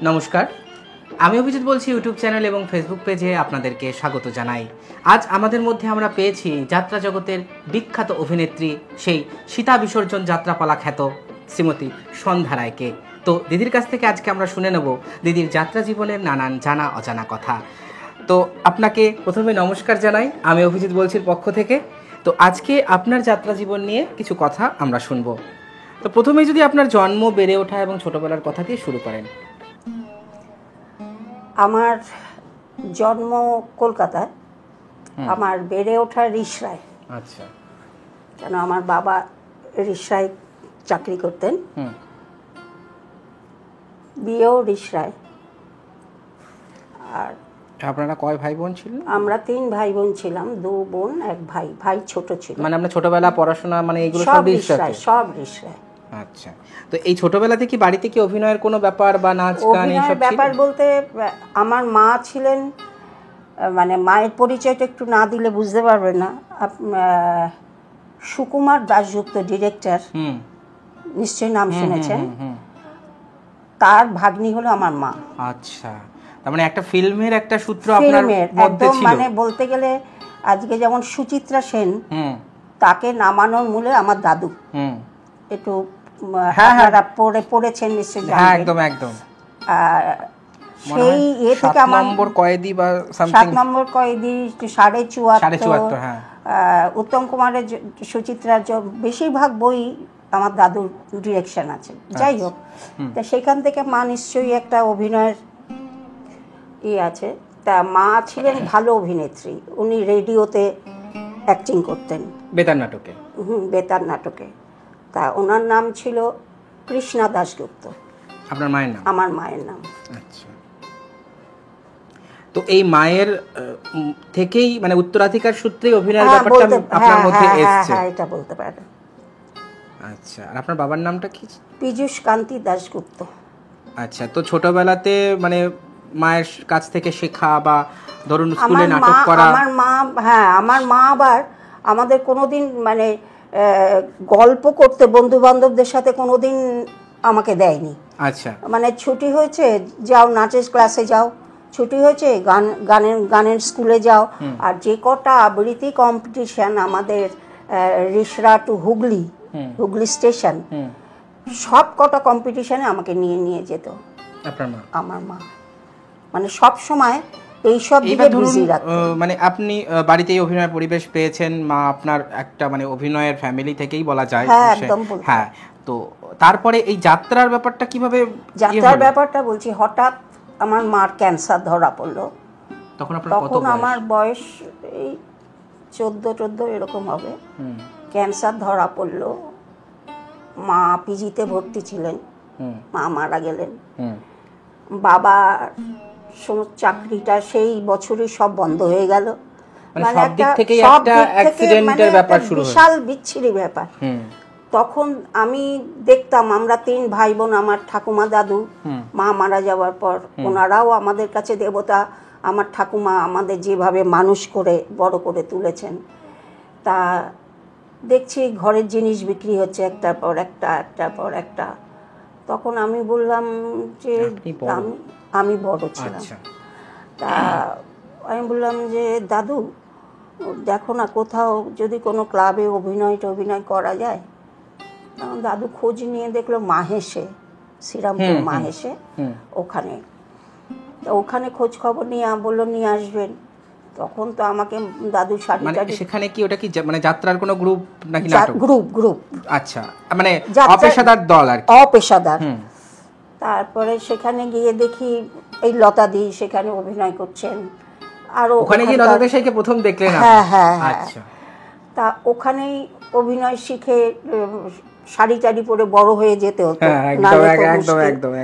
নমস্কার, আমি অভিজিৎ বলছি ইউটিউব চ্যানেল এবং ফেসবুক পেজে আপনাদেরকে স্বাগত জানাই। আজ আমাদের মধ্যে আমরা পেয়েছি যাত্রা জগতের বিখ্যাত অভিনেত্রী, সেই সীতা বিসর্জন যাত্রাপালা খ্যাত শ্রীমতী সন্ধ্যা রায়কে। তো দিদির কাছ থেকে আজকে আমরা শুনে নেব দিদির যাত্রা জীবনের নানান জানা অজানা কথা। তো আপনাকে প্রথমে নমস্কার জানাই, আমি অভিজিৎ বলছি পক্ষ থেকে। তো আজকে আপনার যাত্রা জীবন নিয়ে কিছু কথা আমরা শুনব। তো প্রথমেই যদি আপনার জন্ম, বেড়ে ওঠা এবং ছোটবেলার কথা দিয়ে শুরু করেন। আমার জন্ম কলকাতায়, আমার বেড়ে ওঠা রিষড়ায়। আচ্ছা। কেন আমার বাবা রিষড়ায় চাকরি করতেন, বিয়েও রিষড়ায়। আর আপনারা কয় ভাই বোন ছিলেন? আমরা 3 ভাই বোন ছিলাম, 2 বোন 1 ভাই। ভাই ছোট ছিল। মানে আমরা ছোটবেলা পড়াশোনা মানে এগুলো সব রিষড়ায়, সব রিষড়ায়। আচ্ছা। তো এই ছোটবেলাতে কি বাড়িতে কি অভিনয়ের কোনো ব্যাপার বা নাচ গান এইসব ছিল? ব্যাপার বলতে আমার মা ছিলেন, মানে মায়ের পরিচয়টা একটু না দিলে বুঝতে পারবে না। সুকুমার দাশগুপ্ত ডিরেক্টর, নিশ্চয়ই নাম শুনেছেন। তার ভাগ্নি হলো আমার মা। আচ্ছা, তার মানে একটা ফিল্মের একটা সূত্র আপনার মধ্যে ছিল। মানে বলতে গেলে আজকে যেমন সুচিত্রা সেন, তাকে নামানোর মূলে আমার দাদু। একটু আপনারা পড়েছেন নিশ্চয়ই। হ্যাঁ, একদম একদম। সেই থেকে আমার নম্বর কয়েদি বা 7 নম্বর কয়েদি, 74.5, হ্যাঁ, উত্তম কুমারের সুচিত্রার বেশিরভাগ বই আমার দাদুর ডিরেকশন আছে। যাই হোক, তা সেখান থেকে মা নিশ্চয়ই একটা অভিনয়ের আছে। তা মা ছিলেন ভালো অভিনেত্রী, উনি রেডিওতে অ্যাক্টিং করতেন, বেতার নাটকে। বেতার নাটকে। তা ওনার নাম ছিল কৃষ্ণা দাশগুপ্ত। আপনার মায়ের নাম? আমার মায়ের নাম। আচ্ছা। তো এই মায়ের থেকেই মানে উত্তরাধিকার সূত্রে অভিনয়ের ব্যাপারটা আপনার মধ্যে এসেছে? হ্যাঁ, এটা বলতে পারেন। আচ্ছা। আর আপনার বাবার নামটা কি? পীযূষ কান্তি দাশগুপ্ত। আচ্ছা। তো ছোটবেলাতে মানে মায়ের কাছ থেকে শেখা বা ধরুন স্কুলে নাটক করা? আমার মা আবার আমাদের কোনোদিন মানে গল্প করতে বন্ধু বান্ধবদের সাথে কোনোদিন আমাকে দেয়নি। আচ্ছা। মানে ছুটি হয়েছে, যাও নাচের ক্লাসে যাও, ছুটি হয়েছে গানের স্কুলে যাও। আর যে কটা আবৃত্তি কম্পিটিশন আমাদের রিষড়া টু হুগলি স্টেশন, সব কটা কম্পিটিশনে আমাকে নিয়ে যেত আমার মা। মানে সব সময় এইসব দিকে বিজি রাখতো। মানে আপনি বাড়িতেই অভিনয় পরিবেশ পেয়েছেন, মা আপনার একটা মানে অভিনয়ের ফ্যামিলি থেকেই বলা যায়। হ্যাঁ, একদম। হ্যাঁ। তো তারপরে এই যাত্রার ব্যাপারটা কিভাবে? যাত্রার ব্যাপারটা বলছি, হঠাৎ আমার মার ক্যান্সার ধরা পড়লো। তখন আমার বয়স এই 14 এরকম হবে। ক্যান্সার ধরা পড়লো, মা পিজিতে ভর্তি ছিলেন, মা মারা গেলেন। বাবা চাকরিটা সেই বছরই সব বন্ধ হয়ে গেল। মানে বিশাল বিচ্ছিরি ব্যাপার। তখন আমি দেখতাম আমরা 3 ভাই বোন, আমার ঠাকুমা দাদু, মা মারা যাওয়ার পর ওনারাও আমাদের কাছে দেবতা। আমার ঠাকুমা আমাদের যেভাবে মানুষ করে বড় করে তুলেছেন, তা দেখছি ঘরের জিনিস বিক্রি হচ্ছে একটার পর একটা। তখন আমি বললাম যে আমি বড় ছিলাম। তা আমি বললাম যে দাদু দেখো না, কোথাও যদি কোনো ক্লাবে অভিনয় করা যায়। তখন দাদু খোঁজ নিয়ে দেখলো মাহেশে, শ্রীরামপুর মাহেশে, ওখানে খোঁজ খবর নিয়ে বললো নিয়ে আসবেন। তখন তো আমাকে দাদু শাড়িটা, সেখানে কি ওটা কি মানে যাত্রার কোনো গ্রুপ নাকি নাটক? গ্রুপ। আচ্ছা, মানে অপেশাদার দল আর কি? অপেশাদার। তারপরে সেখানে গিয়ে দেখি এই লতাদি সেখানে অভিনয় করছেন। আর ওখানে গিয়ে লতা দেশাইকে প্রথম দেখলেন? হ্যাঁ। আচ্ছা। তা ওখানেই অভিনয় শিখে শাড়ি টাড়ি পরে বড় হয়ে যেতে হতো।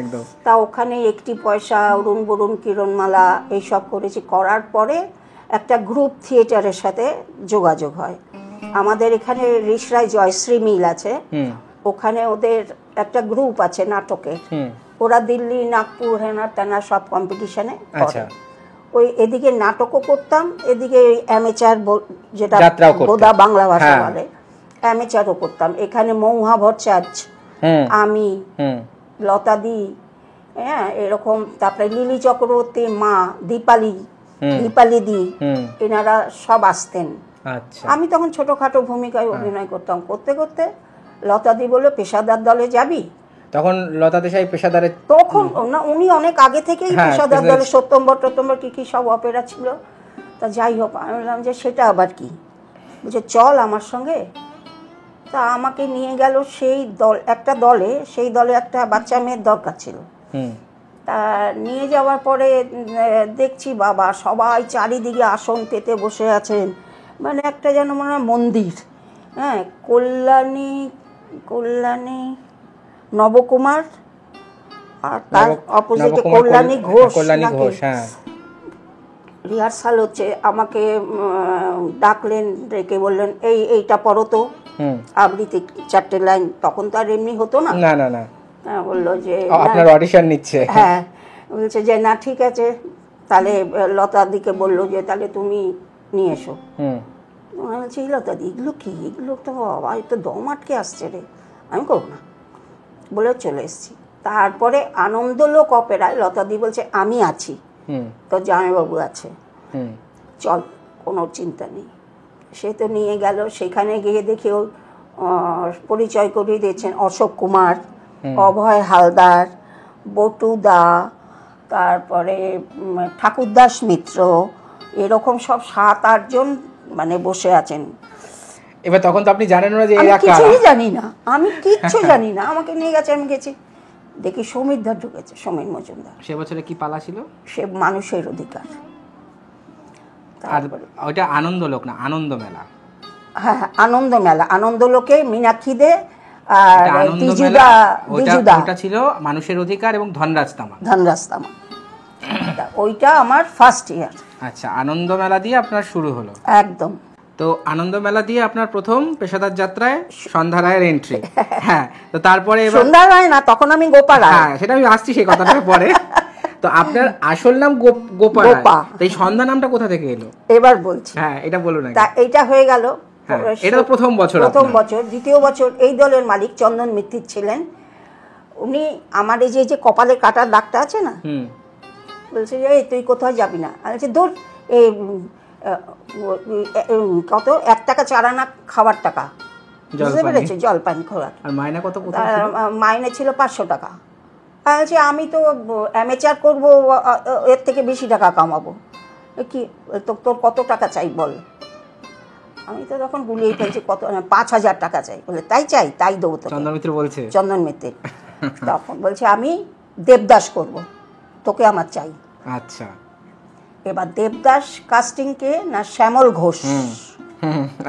একদম। তা ওখানে একটি পয়সা, অরুণ বরুণ, কিরণমালা এইসব করেছি। করার পরে একটা গ্রুপ থিয়েটারের সাথে যোগাযোগ হয়। আমাদের এখানে রিষড়ায় জয়শ্রী মিল আছে, ওখানে ওদের একটা গ্রুপ আছে নাটকের। ওরা দিল্লি, নাগপুর, হেনা তেনা সব কম্পিটিশনে করে। ওই এদিকে নাটকও করতাম, এদিকে অ্যামেচার যেটা বোধা বাংলা ভাষা বলে, অ্যামেচারও করতাম। এখানে মৌহা ভট্টাচার্য, আমি, লতাদি, হ্যাঁ এরকম। তারপরে লিলি চক্রবর্তীর মা দীপালি দি, এনারা সব আসতেন। আচ্ছা। আমি তখন ছোটখাটো ভূমিকায় অভিনয় করতাম। করতে করতে লতাদি বলল, পেশাদার দলে যাবি? তখন লতা দেশাই পেশাদারের, তখন না, উনি অনেক আগে থেকেই পেশাদার দলে, সত্যম্বর কি সব অপেরা ছিল। তা যাই হোক, আমি বললাম যে সেটা আবার কি? বলছে চল আমার সঙ্গে। তা আমাকে নিয়ে গেল সেই একটা দলে, সেই দলে একটা বাচ্চা মেয়ের দরকার ছিল। তা নিয়ে যাওয়ার পরে দেখছি বাবা সবাই চারিদিকে আসন পেতে বসে আছেন, মানে একটা যেন মনে হয় মন্দির। হ্যাঁ, কল্যাণী নবকুমার আর তার অপোজিটে কল্যাণী ঘোষ। রিহার্সাল হচ্ছে, আমাকে ডাকলেন, ডেকে বললেন এইটা পড়ো তো আবৃত্তি 4টে লাইন। তখন তো আর এমনি হতো না। বললো যে আপনার অডিশন নিচ্ছে। হ্যাঁ, বলছে যে না ঠিক আছে, তাহলে লতাদিকে বললো যে তাহলে তুমি নিয়ে এসো। আমি বলছি লতাদি এগুলো কি? এগুলো তো বাবা, এ তো দম আটকে আসছে রে, আমি করবো না বলে চলে এসেছি। তারপরে আনন্দলোক অপেরায় লতাদি বলছে আমি আছি, তো জামাইবাবু আছে, চল, কোনো চিন্তা নেই। সে তো নিয়ে গেল। সেখানে গিয়ে দেখি পরিচয় করিয়ে দিয়েছেন অশোক কুমার, অভয় হালদার, বটু দা, তারপরে ঠাকুরদাস মিত্র, এরকম সব 7-8 জন মানে বসে আছেন। এবার তখন তো আপনি জানেন না যে এরা কারা? কিছুই জানি না, আমি কিচ্ছু জানি না। আমাকে নিয়ে গেছে, আমি গেছি, দেখি সমীর দা ঢুকেছে, সমীর মজুমদার। সে বছরে কি পালা ছিল? সে মানুষের অধিকার। আর ওইটা আনন্দলোক না, আনন্দ মেলা। হ্যাঁ, আনন্দ মেলা। আনন্দলোকে মীনাক্ষী দে আর দিজুদা। ওটা ছিল মানুষের অধিকার এবং ধনরাজ তামা। ওইটা আমার ফার্স্ট ইয়ার। আচ্ছা, আনন্দ মেলা দিয়ে আপনার শুরু হলো। একদম। তো আনন্দ মেলা দিয়ে আপনার প্রথম পেশাদার যাত্রায় সন্ধ্যা রায়ের এন্ট্রি। হ্যাঁ, তো তারপরে সন্ধ্যা রায় না, তখন আমি গোপা রায়। হ্যাঁ, সেটা আমি আসছি সেই কথাটা পরে। তো আপনার আসল নাম গোপা। এই সন্ধ্যা নামটা কোথা থেকে এলো এবার বলছি। হ্যাঁ, এটা বলুন। এইটা হয়ে গেল, এটা তো প্রথম বছর। দ্বিতীয় বছর এই দলের মালিক চন্দন মিত্র ছিলেন। উনি আমার এই যে কপালে কাটার দাগটা আছে না, বলছে যে তুই কোথাও যাবি না। আমি বলছি দূর, এই কত 1 টাকা 4 আনা খাবার টাকা, বুঝতে পেরেছো, জলপানি খোরাক। আর মাইনে কত? মাইনে ছিল 500 টাকা। আমি বলছি আমি তো অ্যামেচার করবো, এর থেকে বেশি টাকা কামাবো। কি তোর কত টাকা চাই বল? আমি তো তখন গুলিয়ে ফেলছি, কত? 5000 টাকা চাই। বলে তাই চাই, তাই দেবো তো। চন্দন মিত্র বলছে। চন্দন মিত্র তখন বলছে আমি দেবদাস করব, তোকে আমার চাই। আচ্ছা, এবার দেবদাস কাস্টিং কে না শ্যামল ঘোষ,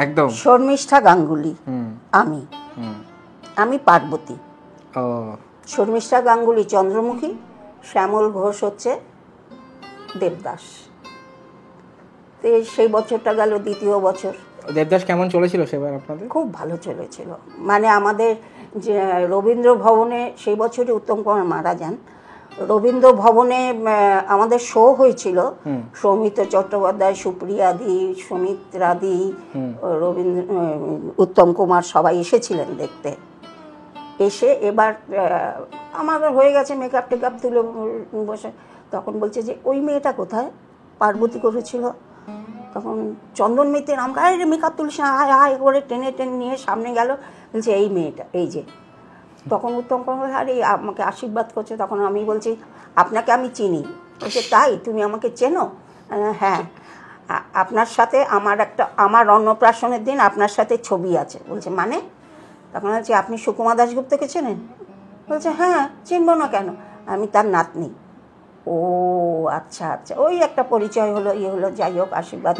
একদম শর্মিষ্ঠা গাঙ্গুলি, আমি পার্বতী। শর্মিষ্ঠা গাঙ্গুলি চন্দ্রমুখী, শ্যামল ঘোষ হচ্ছে দেবদাস। তো সেই বছরটা গেল। দ্বিতীয় বছর দেবদাস কেমন চলেছিল সেবার আপনাদের? খুব ভালো চলেছিল। মানে আমাদের যে রবীন্দ্র ভবনে, সেই বছরই উত্তম কুমার মারা যান, রবীন্দ্র ভবনে আমাদের শো হয়েছিল। সৌমিত্র চট্টোপাধ্যায়, সুপ্রিয়া দি, সুমিত্রা দি, উত্তম কুমার সবাই এসেছিলেন দেখতে। এসে এবার আমার হয়ে গেছে, মেকআপ টেকআপ তুলে বসে, তখন বলছে যে ওই মেয়েটা কোথায়, পার্বতী করেছিল। তখন চন্দন মিত্রের আমাকে আরে মেকআপ তুলিস না, আয় আয় করে টেনে নিয়ে সামনে গেল, বলছে এই মেয়েটা, এই যে। তখন উত্তম কুমার আরে আমাকে আশীর্বাদ করছে। তখন আমি বলছি আপনাকে আমি চিনি। বলছে তাই, তুমি আমাকে চেনো? হ্যাঁ, আপনার সাথে আমার অন্নপ্রাশনের দিন আপনার সাথে ছবি আছে। বলছে মানে? তখন বলছি আপনি সুকুমার দাশগুপ্তকে চেনেন? বলছে হ্যাঁ, চিনবো না কেন, আমি তার নাতনি। ও আচ্ছা আচ্ছা, ওই একটা পরিচয় হলো, হলো, যাই হোক, আশীর্বাদ।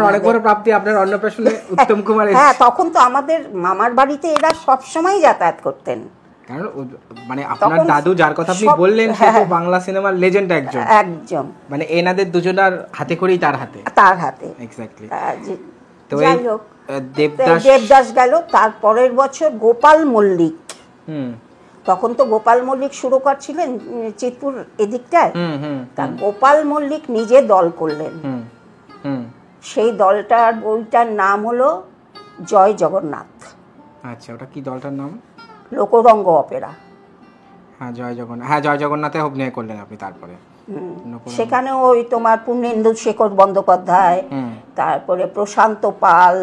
অনেক বড় প্রাপ্তি আপনার অন্নপ্রাশনে উত্তম কুমার। হ্যাঁ, তখন তো আমাদের মামার বাড়িতে এরা সবসময় যাতায়াত করতেন, কারণ মানে আপনার দাদু যার কথা আপনি বললেন সে তো বাংলা সিনেমার লেজেন্ড একজন, মানে এনাদের দুজনার হাতে করেই তার হাতে এক্স্যাক্টলি। তো যাই হোক, দেবদাস গেল। তারপরের বছর গোপাল মল্লিক, তখন তো গোপাল মল্লিক সুরকার ছিলেন চিতপুর এদিকটায়। তা গোপাল মল্লিক নিজে দল করলেন। সেই দলটার বইটার নাম হলো জয় জগন্নাথ। আচ্ছা, ওটা কি দলটার নাম? লোকরঙ্গ অপেরা। হ্যাঁ জয় জগন্নাথে অভিনয় করলেন আপনি। তারপরে সেখানে ওই তোমার পূর্ণেন্দু শেখর বন্দ্যোপাধ্যায়, তারপরে প্রশান্ত পাল,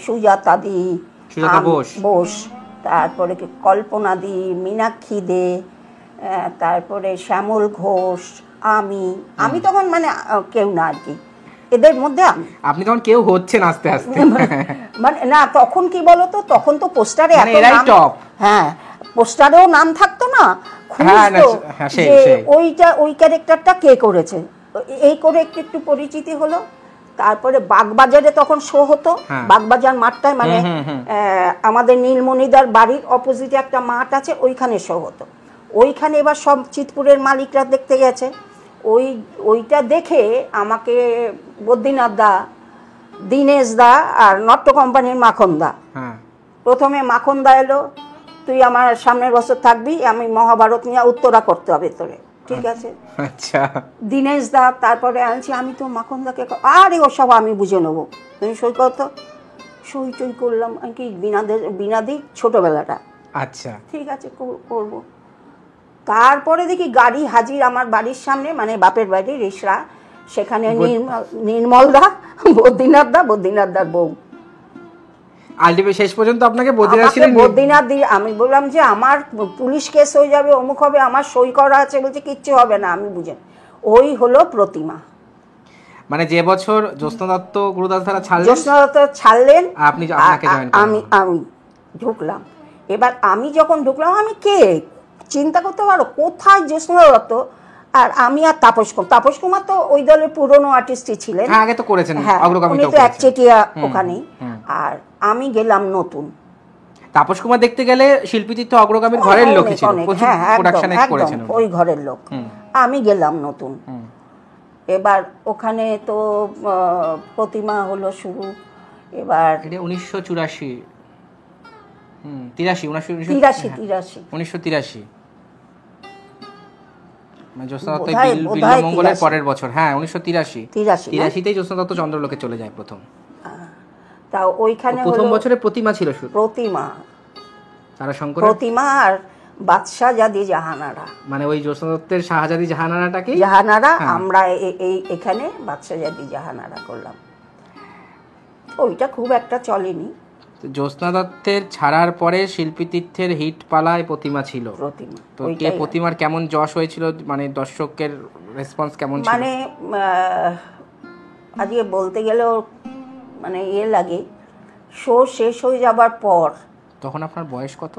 সুজাতা বোস, তারপরে কল্পনা দি, মীনাক্ষী দে, তারপরে শ্যামল ঘোষ, আমি তখন মানে কেউ না আর কি, এদের মধ্যে আপনি তখন কেউ হচ্ছেন আস্তে আস্তে। মানে না তখন কি বলতো, তখন তো পোস্টারে হ্যাঁ পোস্টারেও নাম থাকতো না, ওই ক্যারেক্টারটা কে করেছে, এই করে একটু পরিচিতি হলো। তারপরে বাগবাজারে তখন শো হতো, বাগবাজার মাঠটায় মানে আমাদের নীলমণিদার বাড়ির অপোজিটে একটা মাঠ আছে, ওইখানে শো হতো। ওইখানে এবার সব চিতপুরের মালিকরা দেখতে গেছে, ওইটা দেখে আমাকে বদ্রীনাথ দা, দীনেশ দা আর নট্য কোম্পানির মাখন দা, প্রথমে মাখন দা এলো, তুই আমার সামনের বছর থাকবি, আমি মহাভারত নিয়ে উত্তরা করতে হবে তোরে, ঠিক আছে। আচ্ছা দীনেশ দা, তারপরে আনছি আমি তো মাখন দাকে, আরে ওসব আমি বুঝে নেবো, তুমি সই করতো, সই টই করলাম আর কি, বিনাদি ছোটবেলাটা, আচ্ছা ঠিক আছে করবো। তারপরে দেখি গাড়ি হাজির আমার বাড়ির সামনে, মানে বাপের বাড়ি রিসরা, সেখানে নির্মল দা, বদ্রীনাথ দার বউ, আলটিমেট শেষ পর্যন্ত আপনাকে বদ্রীনাথ দি, আমি বললাম যে আমার পুলিশ কেস হয়ে যাবে, অমুক হবে, আমার সই করা আছে, বলছে কিচ্ছু হবে না, আমি বুঝেন। ওই হলো প্রতিমা। মানে যে বছর জ্যোৎস্না দত্ত গুরুদাস ধারা ছাড়লেন আপনি, আমি ঢুকলাম। এবার আমি যখন ঢুকলাম, আমি কে চিন্তা করতে পারো, কোথায় জ্যোৎস্না দত্ত আর আমি আর তাপস কুমার তো ওই দলের পুরনো আর্টিস্টই ছিলেন, আগে তো করেছেন, উনি তো একচেটিয়া ওখানেই, আর আমি গেলাম নতুন। তাপস কুমার দেখতে গেলে শিল্পীদের তো অগ্রগামীর ঘরের লোক ছিল, প্রোডাকশনে করেছেন, ওই ঘরের লোক, আমি গেলাম নতুন। এবার ওখানে তো প্রতিমা হলো শুরু। এবার 1984 জ্যোৎস্না দত্ত বিল্বমঙ্গলের পরের বছর, হ্যাঁ 1983তেই জ্যোৎস্না দত্ত চন্দ্রলোকে চলে যায় প্রথম। তা ওইখানে প্রথম বছরে প্রতিমা ছিল, প্রতিমা আর বাদশাহজাদি জাহানারা, মানে ওই জ্যোৎস্না দত্তের শাহজাদি জাহানারাটাকে আমরা এখানে বাদশাহজাদি জাহানারা করলাম। ওইটা খুব একটা চলেনি। জ্যোৎস্না দত্তের ছাড়ার পরে শিল্পী তীর্থের হিট পালায় প্রতিমা ছিল। তো প্রতিমার কেমন যশ হয়েছিল, মানে দর্শকের রেসপন্স কেমন ছিল? মানে আজকে বলতে গেলেও মানে লাগে, শো শেষ হয়ে যাবার পর। তখন আপনার বয়স কত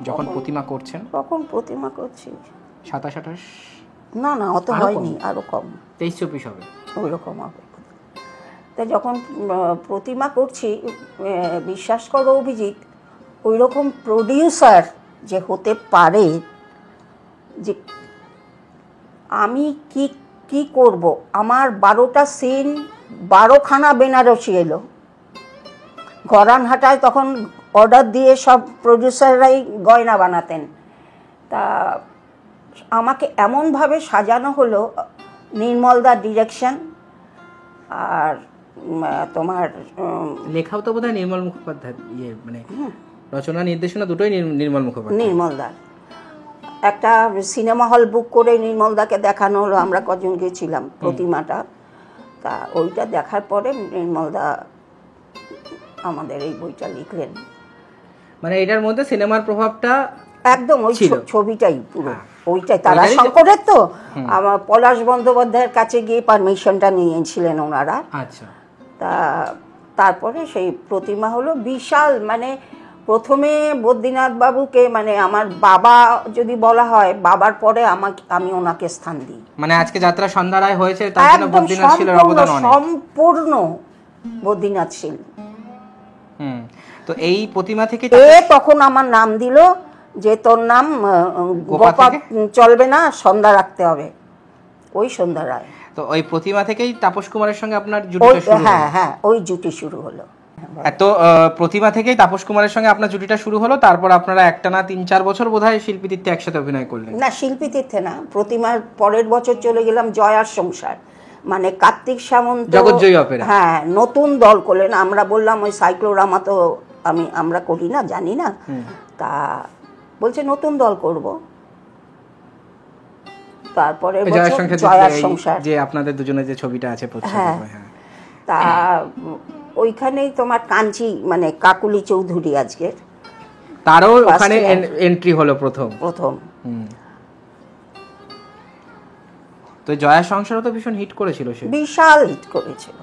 যখন প্রতিমা করছেন? তখন প্রতিমা করছি 27-28? না অত হয়নি, আরো কম, 23-24 হবে, ওই রকম হবে। তা যখন প্রতিমা করছি, বিশ্বাস করো অভিজিৎ, ওই রকম প্রডিউসার যে হতে পারে, যে আমি কি করব, আমার 12টা সিন 12খানা বেনারসি এলো। গরানহাটায় তখন অর্ডার দিয়ে সব প্রডিউসাররাই গয়না বানাতেন, তা আমাকে এমনভাবে সাজানো হলো, নির্মলদার ডিরেকশন, আর তোমার লেখাও তো বোধহয় নির্মল মুখোপাধ্যায়, মানে রচনা নির্দেশনা দুটোই নির্মলদার। একটা সিনেমা হল বুক করে নির্মলদাকে দেখানো হলো, আমরা কজন গেছিলাম প্রতিমাটা। তা ওইটা দেখার পরে নির্মলদা আমাদের এই বইটা লিখলেন। মানে এটার মধ্যে সিনেমার প্রভাবটা একদম ওই ছবিটাই পুরো ওইটাই, তারাশঙ্করের তো আমার পলাশ বন্দ্যোপাধ্যায়ের কাছে গিয়ে পারমিশনটা নিয়েছিলেন ওনারা। আচ্ছা। তা তারপরে সেই প্রতিমা হলো বিশাল, মানে প্রথমে বদ্রীনাথ বাবুকে, মানে আমার বাবা যদি বলা হয়, বাবার পরে আমি ওনাকে স্থান দিই। মানে আজকে যাত্রা সন্ধ্যা রায় হয়েছে, তার জন্য বদ্রীনাথ শীলের অবদান অনেক, সম্পূর্ণ বদ্রীনাথ শীল। তো এই প্রতিমা থেকে তখন আমার নাম দিল যে তোর নাম গোপাল চলবে না, সন্ধ্যা রাখতে হবে, ওই সন্ধ্যা রায়। তো ওই প্রতিমা থেকেই তাপস কুমারের সঙ্গে আপনার জুটিটা শুরু হলো? হ্যাঁ ওই জুটি শুরু হলো। তো প্রতিমা থেকেই তাপস কুমারের সঙ্গে আপনার জুটিটা শুরু হলো, তারপর আপনারা একটানা 3-4 বছর বোধহয় শিল্পী তীর্থে একসাথে অভিনয় করলেন? না, শিল্পী তীর্থে না, প্রতিমার পরের বছর চলে গেলাম জয়ার সংসার, মানে কার্তিক সামন্ত জগৎজয়ী অপেরা, হ্যাঁ নতুন দল করলেন। আমরা বললাম ওই সাইক্লোরামা তো আমরা করি না, জানি না, তা বলছে নতুন দল করব। তারপরে জয়ার জয়ার সংসার, যে আপনাদের দুজনের যে ছবিটা আছে হ্যাঁ, তা ওইখানেই তোমার কাঞ্চি মানে কাকুলি চৌধুরী আজকের, তারও ওখানে এন্ট্রি হলো প্রথম। তো জয়ার সংসারও তো ভীষণ হিট করেছিল, সে বিশাল হিট করেছিল,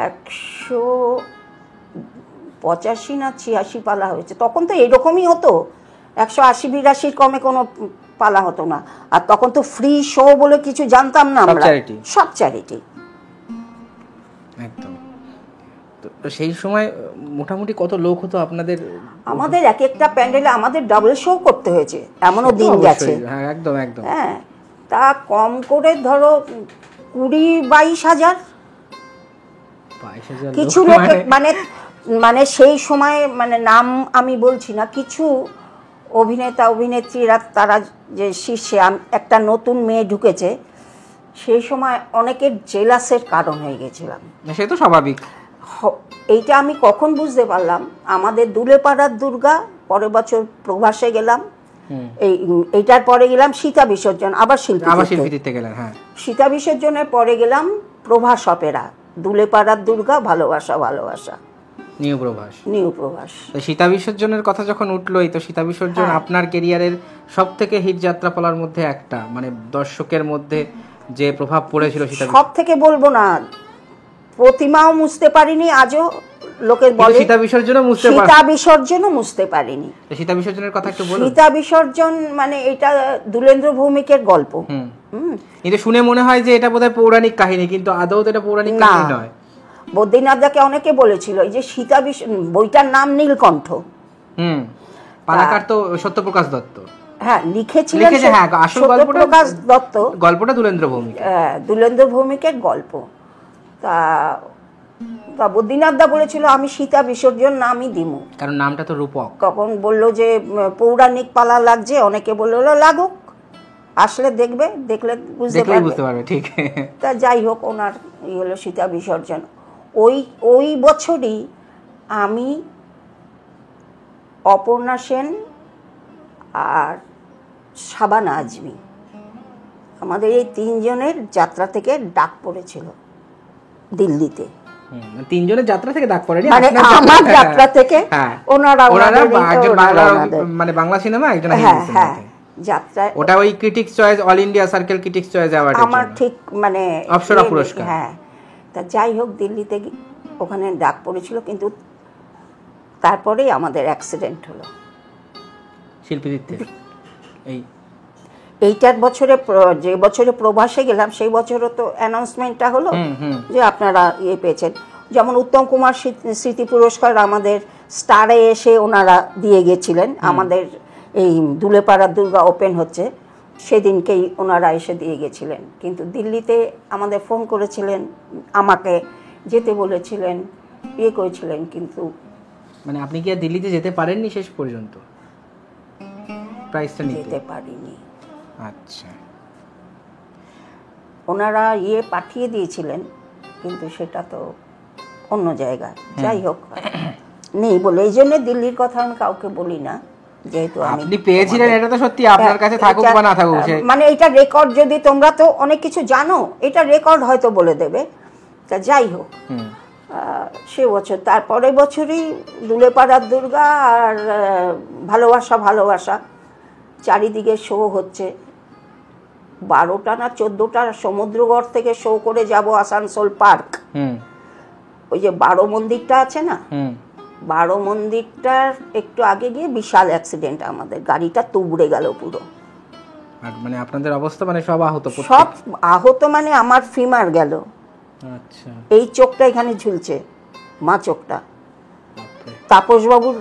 185 না 86 পালা হয়েছে। তখন তো এরকমই হতো, 180-82 কমে কোনো পালা হতো না। আর তখন তো ফ্রি শো বলে কিছু জানতাম না আমরা, সব চ্যারিটি একদম। তো সেই সময় মোটামুটি কত লোক হতো আপনাদের? আমাদের এক একটা প্যান্ডেলে আমাদের ডাবল শো করতে হয়েছে, এমনও দিন গেছে। হ্যাঁ, একদম একদম। হ্যাঁ, তা কম করে ধরো 20-22 হাজার কিছু লোক, মানে মানে সেই সময়, মানে নাম আমি বলছি না, কিছু অভিনেতা অভিনেত্রীরা তারা যে শীর্ষে, একটা নতুন মেয়ে ঢুকেছে, সেই সময় অনেকের জেলাসের কারণ হয়ে গেছিলাম। সে তো স্বাভাবিক। এইটা আমি কখন বুঝতে পারলাম, আমাদের দুলেপাড়ার দুর্গা, পরের বছর প্রভাসে গেলাম, এইটার পরে গেলাম সীতা বিসর্জন, আবার শিল্পীতে গেলাম। হ্যাঁ, সীতা বিসর্জনের পরে গেলাম প্রভাস অপেরা, দুলেপাড়ার দুর্গা, ভালোবাসা ভালোবাসা, নিউ প্রভাস। সীতা বিসর্জনের কথা যখন উঠলোই, তো সীতা বিসর্জন আপনার ক্যারিয়ারের সব থেকে হিট যাত্রাপালার মধ্যে একটা, মানে দর্শকের মধ্যে যে প্রভাব পড়েছিল, সব থেকে বলবো না, প্রতিমাও মুছতে পারিনি, আজও লোকের বলে সীতা বিসর্জনও মুছতে পারিনি। সীতা বিসর্জনের কথা একটু বলুন। সীতা বিসর্জন মানে এটা দুলেন্দ্র ভৌমিকের গল্প। এটা শুনে মনে হয় যে এটা বোধহয় পৌরাণিক কাহিনী, কিন্তু আদৌ এটা পৌরাণিক কাহিনী নয়। বদ্রীনাথদাকে অনেকে বলেছিল এই যে সীতা বইটার নাম নীলকণ্ঠ, পালাকার তো সত্যপ্রকাশ দত্ত, হ্যাঁ লিখেছিলেন, সত্যপ্রকাশ দত্ত, গল্পটা দুলেন্দ্র ভৌমিকের গল্প। তা বদ্রীনাথদা বলেছিল আমি সীতা বিসর্জন নামই দিমু, কারণ নামটা তো রূপক। তখন বললো যে পৌরাণিক পালা লাগছে, অনেকে বললো লাগুক, আসলে দেখলে বুঝতে পারবে, ঠিক। তা যাই হোক, ওনার হলো সীতা বিসর্জন। ওই বছরই আমি, অপর্ণা সেন আর শাবানা আজমি, আমাদের এই তিনজনের যাত্রা থেকে ডাক পড়েছিল দিল্লিতে। তিনজনের যাত্রা থেকে ডাক পড়েনি, মানে আমার যাত্রা থেকে ওনারা মানে বাংলা সিনেমা একজন যাত্রায়, ওটা ওই critics choice, all India circle critics choice award, আমার ঠিক মানে অপ্সরা পুরস্কার। হ্যাঁ, তা যাই হোক, দিল্লিতে ওখানে ডাক পড়েছিল, কিন্তু তারপরেই আমাদের অ্যাক্সিডেন্ট হলো শিল্পীদের। এইটার বছরে, যে বছরে প্রবাসে গেলাম, সেই বছরও তো অ্যানাউন্সমেন্টটা হলো যে আপনারা পেয়েছেন। যেমন উত্তম কুমার স্মৃতি পুরস্কার আমাদের স্টারে এসে ওনারা দিয়ে গেছিলেন, আমাদের এই দুলেপাড়ার দুর্গা ওপেন হচ্ছে সেদিনকেই ওনারা এসে দিয়ে গেছিলেন। কিন্তু দিল্লিতে আমাদের ফোন করেছিলেন, আমাকে যেতে বলেছিলেন, করেছিলেন, কিন্তু মানে আপনি কি আর দিল্লিতে যেতে পারেননি শেষ পর্যন্ত? প্রাইসটা নিতে যেতে পারিনি। আচ্ছা, ওনারা পাঠিয়ে দিয়েছিলেন, কিন্তু সেটা তো অন্য জায়গায়। যাই হোক, নেই বলে এই জন্য দিল্লির কথা আমি কাউকে বলি না, যেহেতু আপনি পেয়েছিলেন, এটা তো সত্যি, আপনার কাছে থাকুক বা না থাকুক, মানে এটা রেকর্ড, যদি তোমরা তো অনেক কিছু জানো, এটা রেকর্ড হয়তো বলে দেবে। তা যাই হোক, সে বছর, তারপরের বছরই দুলেপাড়ার দুর্গা আর ভালোবাসা ভালোবাসা চারিদিকে শো হচ্ছে। 12টা না 14টা সমুদ্রগড় থেকে শো করে যাব আসানসোল পার্ক, ওই যে 12 মন্দিরটা আছে না, 12 মন্দিরটার একটু আগে গিয়ে বিশাল অ্যাক্সিডেন্ট, আমাদের গাড়িটা তুবড়ে গেল পুরো। মানে আপনাদের অবস্থা মানে সব আহত, মানে আমার ফিমার গেল। আচ্ছা, এই চোখটা এখানে ঝুলছে, মা চোখটা, তাপসবাবুর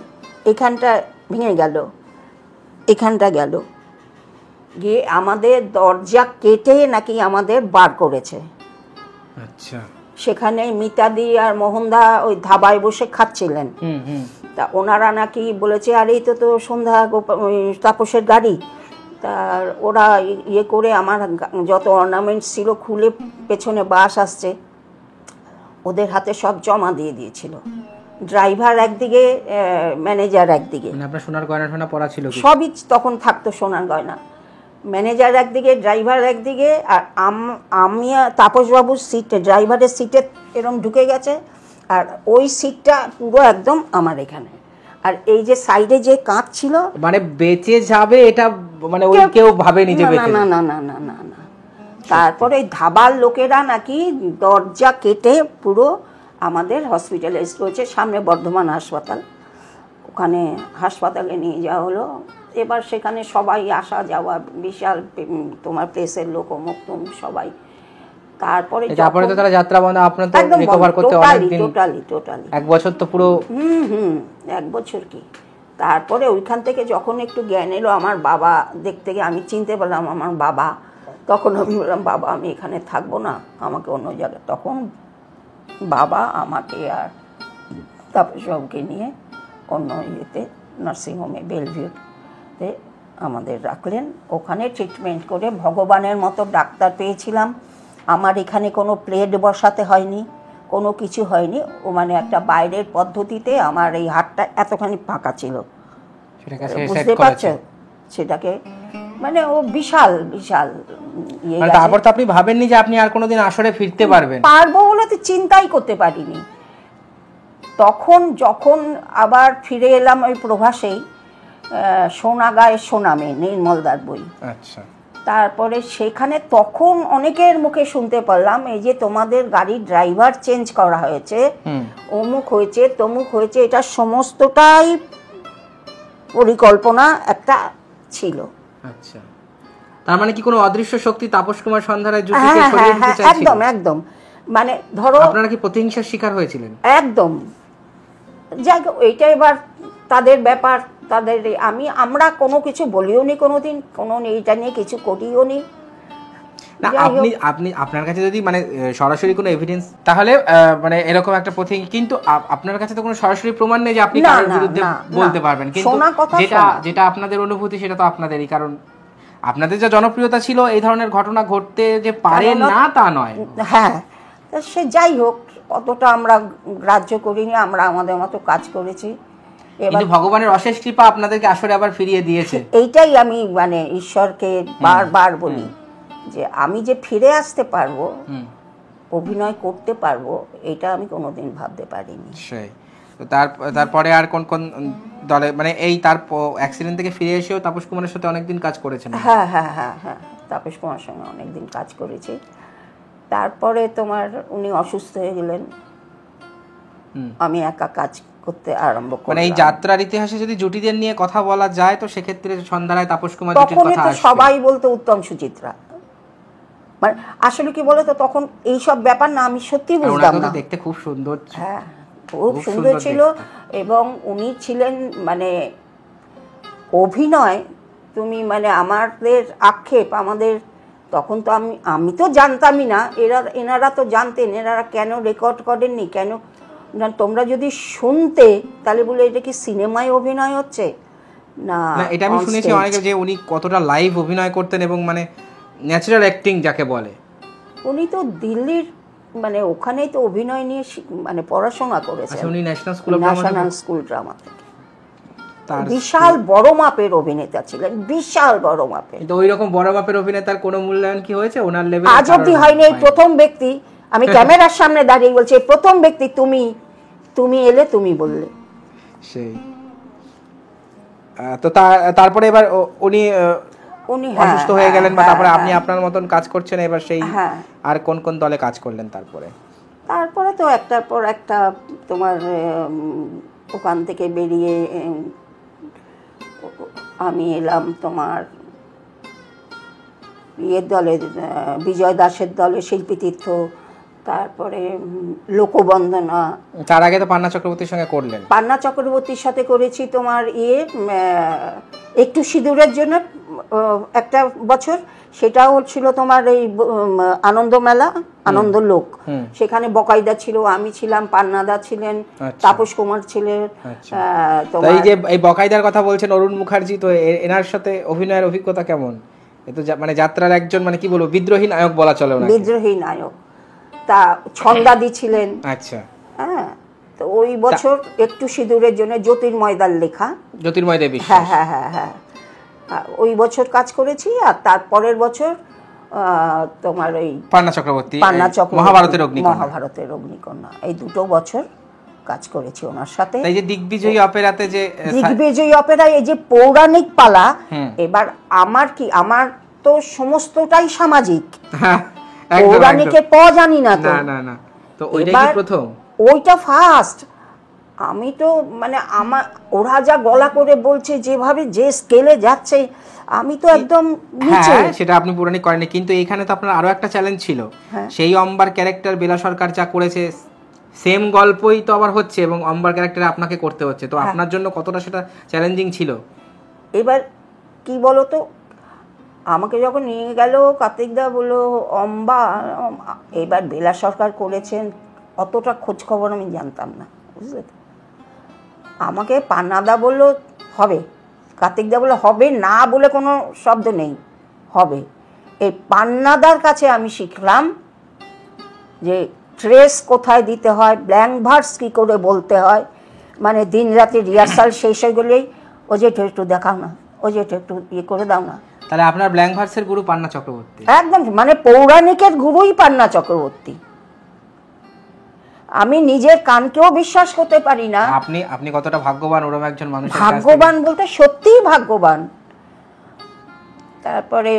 এখানটা ভেঙে গেল, এখানটা গেল, গিয়ে আমাদের দরজা কেটে নাকি আমাদের বার করেছে। আচ্ছা, সেখানে মিতাদি আর মোহনদা ওই ধাবায় বসে খাচ্ছিলেন, তা ওনারা নাকি বলেছে আর এই তো সন্ধ্যা তাপসের গাড়ি, তা ওরা করে আমার যত অর্নামেন্টস ছিল খুলে, পেছনে বাস আসছে, ওদের হাতে সব জমা দিয়ে দিয়েছিল। ড্রাইভার একদিকে, ম্যানেজার একদিকে, আপনার সোনার গয়না পরা ছিল, সবই তখন থাকতো সোনার গয়না। ম্যানেজার একদিকে, ড্রাইভার একদিকে, আর আমি তাপসবাবুর সিটে, ড্রাইভারের সিটে এরকম ঢুকে গেছে, আর ওই সিটটা পুরো একদম আমার এখানে। আর এই যে সাইডে যে কাঁচ ছিল, মানে বেঁচে যাবে এটা মানে ওই কেউ ভাবেনি যে বেঁচে না না না না না না। তারপরে ধাবার লোকেরা নাকি দরজা কেটে পুরো আমাদের হসপিটালে রয়েছে সামনে বর্ধমান হাসপাতাল, ওখানে হাসপাতালে নিয়ে যাওয়া হলো। এবার সেখানে সবাই আসা যাওয়া, বিশাল তোমার প্রেসের লোক, অমুক তমুক সবাই। তারপরে তো তারা যাত্রা বন্ধ, আপনার তো রিকভার করতে অনেক দিন, টোটালি 1 বছর তো পুরো। 1 বছর কি। তারপরে ওইখান থেকে যখন একটু জ্ঞান এলো, আমার বাবা দেখতে গিয়ে আমি চিনতে পারলাম আমার বাবা। তখন আমি বললাম, বাবা আমি এখানে থাকবো না, আমাকে অন্য জায়গায়। তখন বাবা আমাকে আর তাপসবাবুকে নিয়ে অন্য ইয়েতে নার্সিংহোমে বেলভিউতে আমাদের রাখলেন। ওখানে ট্রিটমেন্ট করে ভগবানের মতো ডাক্তার পেয়েছিলাম। আমার এখানে কোনো প্লেট বসাতে হয়নি, কোনো কিছু হয়নি। ও মানে একটা বাইরের পদ্ধতিতে আমার এই হাতটা এতখানি ফাঁকা ছিল, বুঝতে পারছো সেটাকে, মানে ও বিশাল বিশাল ইয়ে। তারপর তো আপনি ভাবেননি যে আপনি আর কোনোদিন আসরে ফিরতে পারবো বলে তো চিন্তাই করতে পারিনি। তখন যখন আবার ফিরে এলাম ওই প্রভাসেই, সোনাগাঁয়ের সোনামে, নির্মলদার বই। আচ্ছা। তারপরে সেখানে তখন অনেকের মুখে শুনতে পারলাম, এই যে তোমাদের গাড়ির ড্রাইভার চেঞ্জ করা হয়েছে, অমুক হয়েছে, তমুক হয়েছে, এটা সমস্তটাই পরিকল্পনা একটা ছিল। আচ্ছা, তার মানে কি কোনো অদৃশ্য শক্তি তাপস কুমার সন্ধ্যারায় জ্যোতিকে সরিয়ে দিতে চাইছিল? একদম একদম। মানে ধরো আপনারা কি প্রতিহিংসার শিকার হয়েছিলেন? একদম। যাই হোক, এইটা এবার তাদের ব্যাপার, তাদের। আমরা কোনো কিছু বলিও নি কোনোদিন, কোনো এইটা নিয়ে কিছু করিও নি। না, আপনি আপনার কাছে যদি মানে সরাসরি কোনো এভিডেন্স, তাহলে মানে এরকম একটা কিন্তু আপনার কাছে তো কোনো সরাসরি প্রমাণ নেই যে আপনি কারোর বিরুদ্ধে বলতে পারবেন, কিন্তু যেটা আপনাদের অনুভূতি সেটা তো আপনাদেরই, কারণ আপনাদের যা জনপ্রিয়তা ছিল, এই ধরনের ঘটনা ঘটতে যে পারে না তা নয়। হ্যাঁ, সে যাই হোক, অতটা আমরা গ্রাহ্য করিনি, আমরা আমাদের মতো কাজ করেছি। কিন্তু ভগবানের অশেষ কৃপা আপনাদেরকে আসলে আবার ফিরিয়ে দিয়েছে। এইটাই আমি মানে ঈশ্বরকে বারবার বলি, যে আমি যে ফিরে আসতে পারবো, অভিনয় করতে পারবো, এটা আমি কোনোদিন ভাবতে পারিনি। সেই তো তারপরে আর কোন কোন দলে, মানে এই তার অ্যাক্সিডেন্ট থেকে ফিরে এসেও তাপস কুমারের সাথে অনেকদিন কাজ করেছেন? হ্যাঁ হ্যাঁ হ্যাঁ হ্যাঁ, তাপস কুমারের সঙ্গে অনেকদিন কাজ করেছি। তারপরে তোমার উনি অসুস্থ হয়ে গেলেন, আমি একা কাজ করতে আরম্ভ করলাম। মানে এই যাত্রার ইতিহাসে যদি জুটিদের নিয়ে কথা বলা যায়, তো সেক্ষেত্রে সন্ধ্যারায় তাপস কুমার জুটির কথা আসবে। সবাই বলতো উত্তম সুচিত্রা। মানে আসলে কি বলতো, তখন এই সব ব্যাপার না আমি সত্যি বুঝতাম না। দেখতে খুব সুন্দর, হ্যাঁ খুব সুন্দর ছিল, এবং উনি ছিলেন মানে অভিনয়, তুমি মানে আমাদের আক্ষেপ, আমাদের তখন তো আমি তো জানতামই না, এনারা তো জানতেন, এনারা কেন রেকর্ড করেননি, কেন তোমরা যদি শুনতে তাহলে বলে এটা কি সিনেমায় অভিনয় হচ্ছে না। এটা আমি শুনেছি অনেকে, যে উনি কতটা লাইভ অভিনয় করতেন এবং মানে ন্যাচারাল অ্যাক্টিং যাকে বলে। উনি তো দিল্লির মানে ওখানেই তো অভিনয় নিয়ে মানে পড়াশোনা করেছেন। উনি ন্যাশনাল স্কুল ড্রামা থেকে বিশাল বড় মাপের অভিনেতা ছিলেন, বিশাল বড় মাপের। তো ওই রকম বড় মাপের অভিনেতার কোনো মূল্যায়ন কি হয়েছে ওনার লেভেলে? আজ অবধি হয়নি। এই প্রথম ব্যক্তি, আমি ক্যামেরার সামনে দাঁড়িয়ে বলছি, প্রথম ব্যক্তি তুমি এলে, তুমি বললে। সেই তো তারপরে এবার উনি অসুস্থ হয়ে গেলেন, বা তারপরে আপনি আপনার মতন কাজ করছেন এবার সেই। আর কোন কোন দলে কাজ করলেন তারপরে? তো একটার পর একটা তোমার ওখান থেকে বেরিয়ে আমি এলাম তোমার ইয়ের দলে, বিজয় দাসের দলে, শিল্পী তীর্থ, তারপরে লোকবন্দনা। তার আগে তো পান্না চক্রবর্তীর সঙ্গে করলেন। পান্না চক্রবর্তীর সাথে করেছি তোমার একটু সিঁদুরের জন্য একটা বছর, সেটাও ছিল তোমার এই আনন্দ মেলা, আনন্দ লোক। সেখানে বকাইদা ছিল, আমি ছিলাম, পান্নাদা ছিলেন, তাপস কুমার ছিলেন। এই যে এই বকাইদার কথা বলছেন অরুণ মুখার্জি, তো এনার সাথে অভিনয়ের অভিজ্ঞতা কেমন? তো মানে যাত্রার একজন মানে কি বলবো, বিদ্রোহী নায়ক বলা চলে। বিদ্রোহী নায়ক। তা ছন্দাদি ছিলেন। আচ্ছা, হ্যাঁ। তো ওই বছর একটু সিঁদুরের জন্য জ্যোতির্ময়দার লেখা, জ্যোতির্ময় দেবী। হ্যাঁ হ্যাঁ হ্যাঁ হ্যাঁ, ওই বছর কাজ করেছি, আর তারপরের বছর তোমার ওই পান্না চক্রবর্তী মহাভারতের অগ্নিকন্যা, এই দুটো বছর কাজ করেছি ওনার সাথে। এই যে দিগ্বিজয়ী অপেরাতে, যে দিগ্বিজয়ী অপেরায় এই যে পৌরাণিক পালা, এবার আমার তো সমস্তটাই সামাজিক, পৌরাণিকের জানি না তো। তো ওইটা কি প্রথম? ওইটা ফার্স্ট। আমি তো মানে ওরা যা গলা করে বলছে, যেভাবে যে স্কেলে যাচ্ছে, আমি তো একদম নিচে। সেটা আপনি পৌরাণিক করেননি, কিন্তু এখানে তো আপনার আরো একটা চ্যালেঞ্জ ছিল। সেই অম্বার ক্যারেক্টার বেলা সরকার যা করেছে, সেম গল্পই তো আবার হচ্ছে এবং অম্বার ক্যারেক্টারে আপনাকে করতে হচ্ছে, তো আপনার জন্য কতটা সেটা চ্যালেঞ্জিং ছিল? এবার কি বলতো, আমাকে যখন নিয়ে গেল কার্তিকদা, বললো অম্বা, এবার বেলা সরকার করেছেন, অতটা খোঁজ খবর আমি জানতাম না, বুঝলে তো। আমাকে পান্নাদা বলল হবে, কার্তিকদা বললো হবে না, বলে কোনো শব্দ নেই, হবে। এই পান্নাদার কাছে আমি শিখলাম যে ট্রেস কোথায় দিতে হয়, ব্ল্যাঙ্ক ভার্স কী করে বলতে হয়, মানে দিন রাতে রিহার্সাল শেষ হয়ে গেলেই ও যে একটু দেখাও না, ও যে একটু ইয়ে করে দাও না। তাহলে আপনার ব্ল্যাঙ্ক ভার্সের গুরু পান্না চক্রবর্তী? একদম, মানে পৌরাণিকের গুরুই পান্না চক্রবর্তী। আমি নিজের কানকেও বিশ্বাস করতে পারি না। আপনি কতটা ভাগ্যবান ওরকম একজন মানুষ। ভাগ্যবান বলতে সত্যিই ভাগ্যবান। তারপরে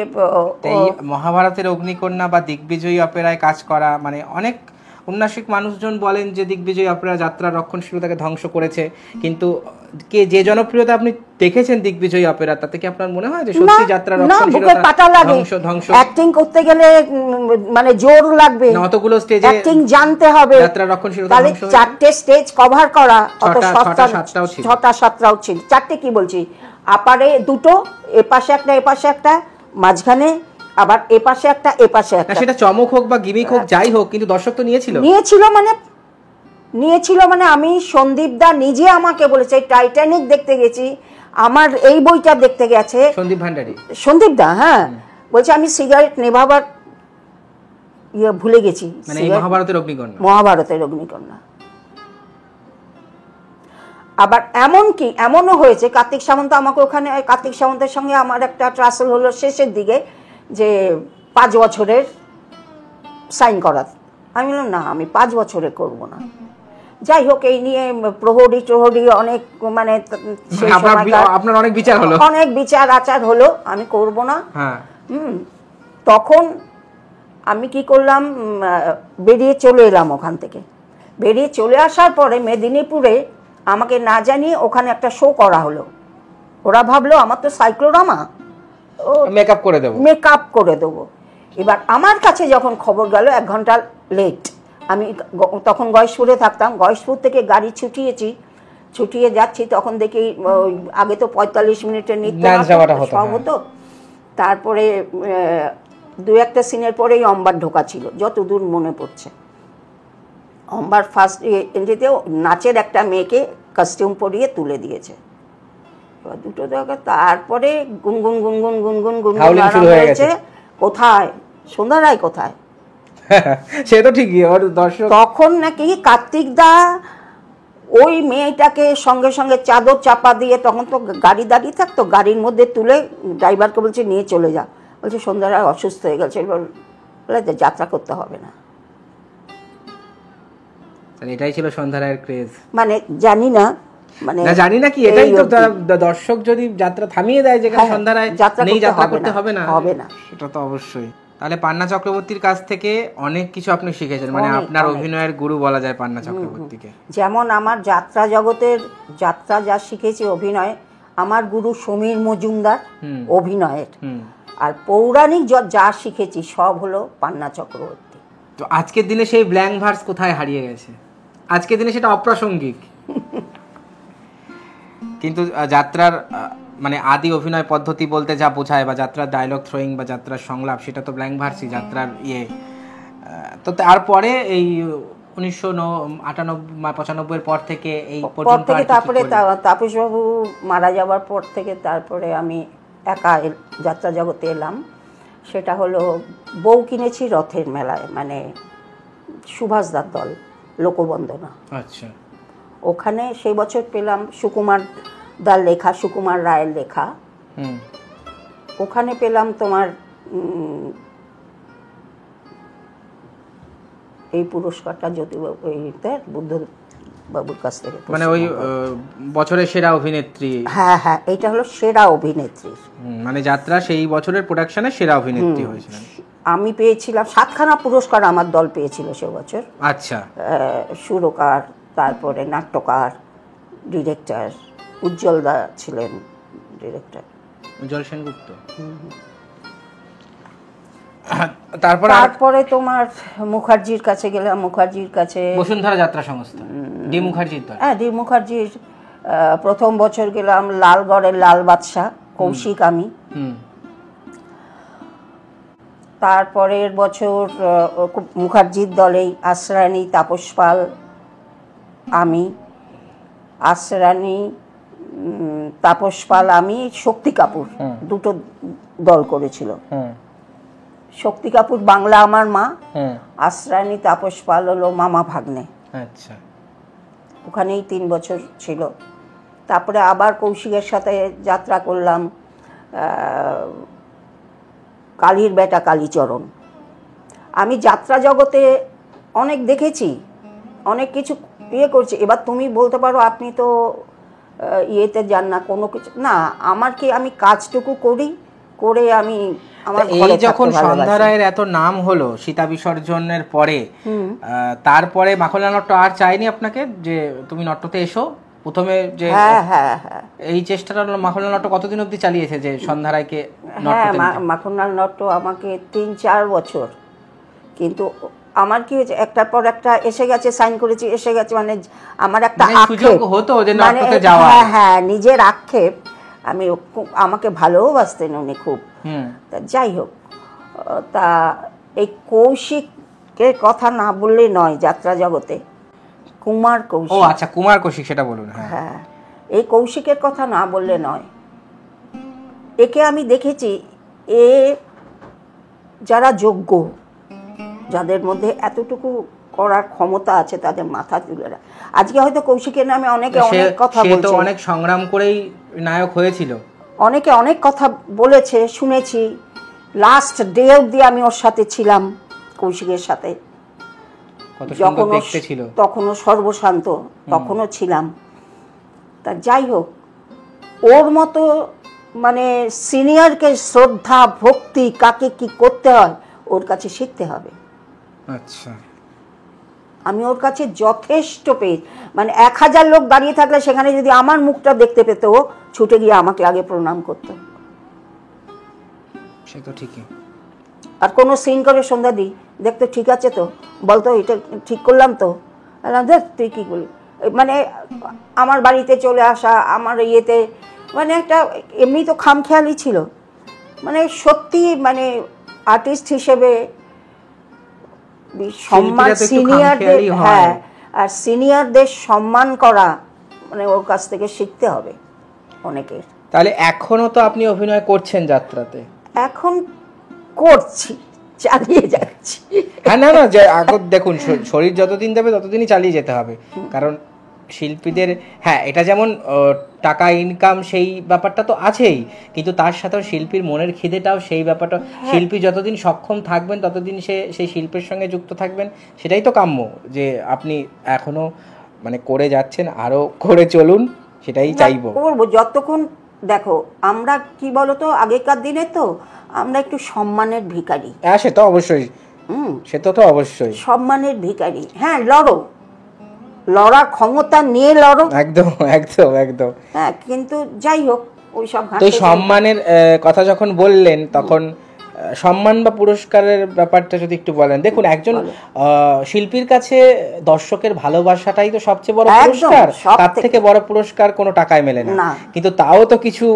এই মহাভারতের অগ্নিকন্যা বা দিগ্বিজয়ী অপেরায় কাজ করা, মানে অনেক ঔন্নাসিক মানুষজন বলেন যে দিগ্বিজয়ী অপেরা যাত্রা রক্ষণশীলতাকে ধ্বংস করেছে, কিন্তু যে জনপ্রিয়তা আপনি দেখেছেন দিগ্বিজয়ী অপেরা, তাতে কি আপনার মনে হয় যে সত্যি যাত্রা রক্ষণশীলতা ধ্বংস? অ্যাক্টিং করতে গেলে মানে জোর লাগবে, অতগুলো স্টেজে অ্যাক্টিং জানতে হবে, যাত্রা রক্ষণশীলতা তাহলে 4টে স্টেজ কভার করা, অত 6টা 7টাও ছিল, 4টে কি বলছি, আপারে দুটো, এপাশে একটা এপাশে একটা, মাঝখানে আবার এপাশে একটা এপাশে একটা। সেটা চমক হোক বা গিমিক হোক, যাই হোক, কিন্তু দর্শক তো নিয়েছিল মানে আমি সন্দীপদা নিজে আমাকে বলেছে, টাইটানিক দেখতে গেছি, আমার এই বইটা দেখতে গেছে সন্দীপদা, হ্যাঁ, বলছে আমি সিগারেট নেভাবার ভুলে গেছি, মানে মহাভারতের অগ্নিকন্যা। আবার এমনও হয়েছে, কার্তিক সামন্ত আমাকে ওখানে, কার্তিক সামন্তের সঙ্গে আমার একটা ট্রাসেল হলো শেষের দিকে, যে 5 বছরের সাইন করা। আমি বললাম না, আমি 5 বছরে করব না। যাই হোক, এই নিয়ে প্রহরী অনেক, মানে আপনার অনেক বিচার আচার হলো, আমি করব না। তখন আমি কি করলাম, বেরিয়ে চলে এলাম ওখান থেকে। বেরিয়ে চলে আসার পরে মেদিনীপুরে আমাকে না জানিয়ে ওখানে একটা শো করা হলো। ওরা ভাবলো আমার তো সাইক্লোরামা, মেকআপ করে দেবো। এবার আমার কাছে যখন খবর গেল 1 ঘন্টা লেট, আমি তখন গয়েশপুরে থাকতাম, গয়েশপুর থেকে গাড়ি ছুটিয়ে যাচ্ছি, তখন দেখি আগে তো 45 মিনিটের নৃত্য সব হতো, তারপরে 2-1টা সিনের পরেই অম্বার ঢোকা ছিল, যতদূর মনে পড়ছে। অম্বার ফার্স্ট এন্ট্রিতেও নাচের একটা মেয়েকে কস্টিউম পরিয়ে তুলে দিয়েছে, দুটো জায়গা। তারপরে গুনগুন হয়েছে, কোথায় সন্ধ্যা রায়, কোথায়, সে তো ঠিকই। তখন নাকি কার্তিকদা ওই মেয়েটাকে সঙ্গে সঙ্গে চাদর চাপা দিয়ে, তখন তো গাড়ি দাঁড়িয়ে থাকতো, গাড়ির মধ্যে তুলে ড্রাইভারকে বলছে নিয়ে চলে যা, বলছে সন্ধ্যা রায় অসুস্থ হয়ে গেছে, বলে যাত্রা করতে হবে না। এটাই ছিল সন্ধ্যা রায়ের ক্রেজ। মানে জানি না কি, এটাই তো, দর্শক যদি যাত্রা থামিয়ে দেয়, যেখানে সন্ধ্যা রায় নেই, যাত্রা করতে হবে না, সেটা তো অবশ্যই। তাহলে পান্না চক্রবর্তীর কাছ থেকে অনেক কিছু আপনি শিখেছেন, মানে আপনার অভিনয়ের গুরু বলা যায় পান্না চক্রবর্তীকে। যেমন আমার যাত্রা জগতের যা শিখেছি অভিনয়, আমার গুরু সমীর মজুমদার অভিনয়ের, আর পৌরাণিক যা শিখেছি সব হলো পান্না চক্রবর্তী। তো আজকের দিনে সেই ব্ল্যাঙ্ক ভার্স কোথায় হারিয়ে গেছে? আজকের দিনে সেটা অপ্রাসঙ্গিক, কিন্তু যাত্রার মানে আদি অভিনয় পদ্ধতি বলতে যা বোঝায়, বা যাত্রার ডায়লগ থ্রোয়িং বা যাত্রার সংলাপ, সেটা তো ব্ল্যাঙ্ক ভার্সই যাত্রার ইয়ে। তো তারপরে এই 1998-95 পর থেকে এই পর্যন্ত, তারপরে তাপসবাবু মারা যাওয়ার পর থেকে তারপরে আমি একা যাত্রা জগতে এলাম। সেটা হলো বউ কিনেছি রথের মেলায়, মানে সুভাষদার দল, লোকবন্দনা। আচ্ছা, ওখানে সেই বছর পেলাম সুকুমার দার লেখা, সুকুমার রায়ের লেখা ওখানে পেলাম তোমার এই পুরস্কারটা জ্যোতিবাবু বুদ্ধ বাবুর কাছ থেকে, মানে ওই বছরের সেরা অভিনেত্রী। হ্যাঁ হ্যাঁ, এটা হলো সেরা অভিনেত্রী, মানে যাত্রা সেই বছরের প্রোডাকশনে সেরা অভিনেত্রী হয়েছিলেন। আমি পেয়েছিলাম 7খানা পুরস্কার, আমার দল পেয়েছিল সে বছর। আচ্ছা। সুরকার, তারপরে নাট্যকার, ডিরেক্টর, উজ্জ্বল দা ছিলেন ডিরেক্টর, উজ্জ্বল সেনগুপ্ত। তারপরে তোমার মুখার্জির কাছে গেলাম, মুখার্জির কাছে বসুন্ধরা যাত্রা সংস্থা, ডি মুখার্জির দল। হ্যাঁ, ডি মুখার্জির প্রথম বছর গেলাম লালগড়ের লাল বাদশা, কৌশিক আমি। তারপরের বছর মুখার্জির দলেই আশ্রানী, তাপস পাল, আমি, আশ্রানী, তাপস পাল, আমি, শক্তি কাপুর, দুটো দল করেছিল। শক্তি কাপুর বাংলা আমার মা, আশ্রানী তাপস পাল হলো মামা ভাগ্নে। আচ্ছা। ওখানেই 3 বছর ছিল। তারপরে আবার কৌশিকের সাথে যাত্রা করলাম কালীর বেটা কালীচরণ। আমি যাত্রা জগতে অনেক দেখেছি, অনেক কিছু করছি। এবার তুমি বলতে পারো আপনি তো ইয়েতে যান না, কোনো কিছু না, আমার কি, আমি কাজটুকু করি, করে আমি আমার ঘরে থাকতে ভালোবাসি। যখন সন্ধ্যা রায়ের এত নাম হলো সীতা বিসর্জনের পরে, তারপরে মাখনলাল নট্ট আর চাইনি আপনাকে যে তুমি নট্টতে এসো? প্রথমে যে এই চেষ্টাটা মাখনলাল নট্ট কতদিন অবধি চালিয়েছে যে সন্ধ্যা রায়কে? মাখনলাল নট্ট আমাকে 3-4 বছর, কিন্তু আমার কি হয়েছে, একটার পর একটা এসে গেছে, সাইন করেছি, এসে গেছে, মানে আমার একটা আক্ষেপ হতো যে নট্টতে যাওয়া। হ্যাঁ, নিজের আক্ষেপ। আমি, আমাকে ভালোবাসতেন উনি খুব। তা যাই হোক, তা এই কৌশিকের কথা না বললে নয় যাত্রা জগতে। কুমার কৌশিক। ও আচ্ছা, কুমার কৌশিক, সেটা বলুন। হ্যাঁ, এই কৌশিকের কথা না বললে নয়। একে আমি দেখেছি, এ যারা যোগ্য, যাদের মধ্যে এতটুকু করার ক্ষমতা আছে, তাদের মাথা তুলে রাখ। আজকে হয়তো কৌশিকের নামে অনেকে অনেক কথা বলছে, অনেক সংগ্রাম করেই নায়ক হয়েছিল, অনেকে অনেক কথা বলেছে, শুনেছি। লাস্ট ডে অবধি আমি ওর সাথে ছিলাম, কৌশিকের সাথে। তখনও সর্বশান্ত, তখনও ছিলাম। তা যাই হোক, ওর মতো মানে সিনিয়রকে শ্রদ্ধা ভক্তি কাকে কি করতে হয় ওর কাছে শিখতে হবে। আচ্ছা। আমি ওর কাছে যথেষ্ট পেয়েছি, মানে 1000 লোক দাঁড়িয়ে থাকলে সেখানে যদি আমার মুখটা দেখতে পেত, ও ছুটে গিয়ে আমাকে আগে প্রণাম করতো। সে তো ঠিকই। আর কোনো সিন করে সন্ধ্যা দিই, দেখতো ঠিক আছে তো, বলতো এটা ঠিক করলাম তো, দেখ তুই কী করলি, মানে আমার বাড়িতে চলে আসা, আমার ইয়েতে, মানে একটা এমনি তো খামখেয়ালি ছিল, মানে সত্যি, মানে আর্টিস্ট হিসেবে সম্মান, সিনিয়রদের, হ্যাঁ, আর সিনিয়রদের সম্মান করা, মানে ওর কাছ থেকে শিখতে হবে অনেকের। তাহলে এখনো তো আপনি অভিনয় করছেন যাত্রাতে? এখন করছি, চালিয়ে যাচ্ছি। হ্যাঁ, না যে দেখুন, শরীর যতদিন দেবে ততদিনই চালিয়ে যেতে হবে। কারণ শিল্পীদের, হ্যাঁ, এটা যেমন টাকা ইনকাম সেই ব্যাপারটা তো আছেই, কিন্তু তার সাথেও শিল্পীর মনের খিদেটাও সেই ব্যাপারটা। শিল্পী যতদিন সক্ষম থাকবেন ততদিন সে সেই শিল্পের সঙ্গে যুক্ত থাকবেন, সেটাই তো কাম্য। যে আপনি এখনো মানে করে যাচ্ছেন, আরো করে চলুন, সেটাই চাইবো। করবো যতক্ষণ। দেখো, আমরা কি বলতো, আগেকার দিনে তো আমরা একটু সম্মানের ভিখারি। হ্যাঁ, সে তো অবশ্যই, সে তো অবশ্যই সম্মানের ভিখারি। হ্যাঁ, লড়ার ক্ষমতা নিয়ে লড়ো, একদম একদম একদম। হ্যাঁ, কিন্তু যাই হোক, ওই সব সম্মানের কথা যখন বললেন, তখন সম্মান বা পুরস্কারের ব্যাপারটা যদি একটু বলেন। দেখুন, একজন শিল্পীর কাছে দর্শকের ভালোবাসাটাই তো সবচেয়ে বড় পুরস্কার। তার থেকে বড় পুরস্কার কোনো টাকায় মেলে না, কিন্তু তাও তো কিছু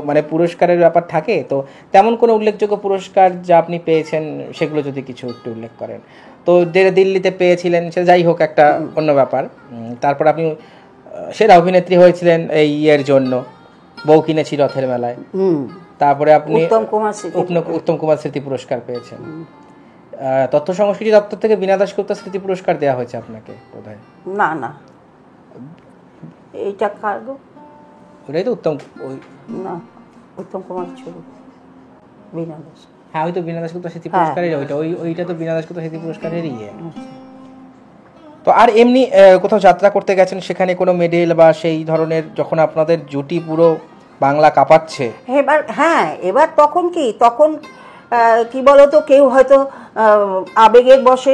মানে পুরস্কারের ব্যাপার থাকে। তো তেমন কোনো উল্লেখযোগ্য পুরস্কার যা আপনি পেয়েছেন, সেগুলো যদি কিছু একটু উল্লেখ করেন। তো দিল্লিতে পেয়েছিলেন, সে যাই হোক, একটা অন্য ব্যাপার। তারপর আপনি সেরা অভিনেত্রী হয়েছিলেন এই ইয়ের জন্য, বউ কিনেছি রথের মেলায়। তারপরে আপনি উত্তম কুমার স্মৃতি পুরস্কার পেয়েছেন। তথ্য সংস্কৃতি দপ্তর থেকে বীণা দাশগুপ্ত স্মৃতি পুরস্কার দেওয়া হয়েছে আপনাকে বোধহয়। না, এইটা কার গো? ওটাই তো উত্তম কুমার ছবি। বীণা দাস। হ্যাঁ, ওই তো বীণা দাশগুপ্ত স্মৃতি পুরস্কারের ওইটা তো বীণা দাশগুপ্ত স্মৃতি পুরস্কারেরই। তো আর এমনি কোথাও যাত্রা করতে গেছেন, সেখানে কোনো মেডেল বা সেই ধরনের, যখন আপনাদের জুটি পুরো বাংলা কাঁপাচ্ছে? এবার তখন কি বলতো, কেউ হয়তো আবেগের বশে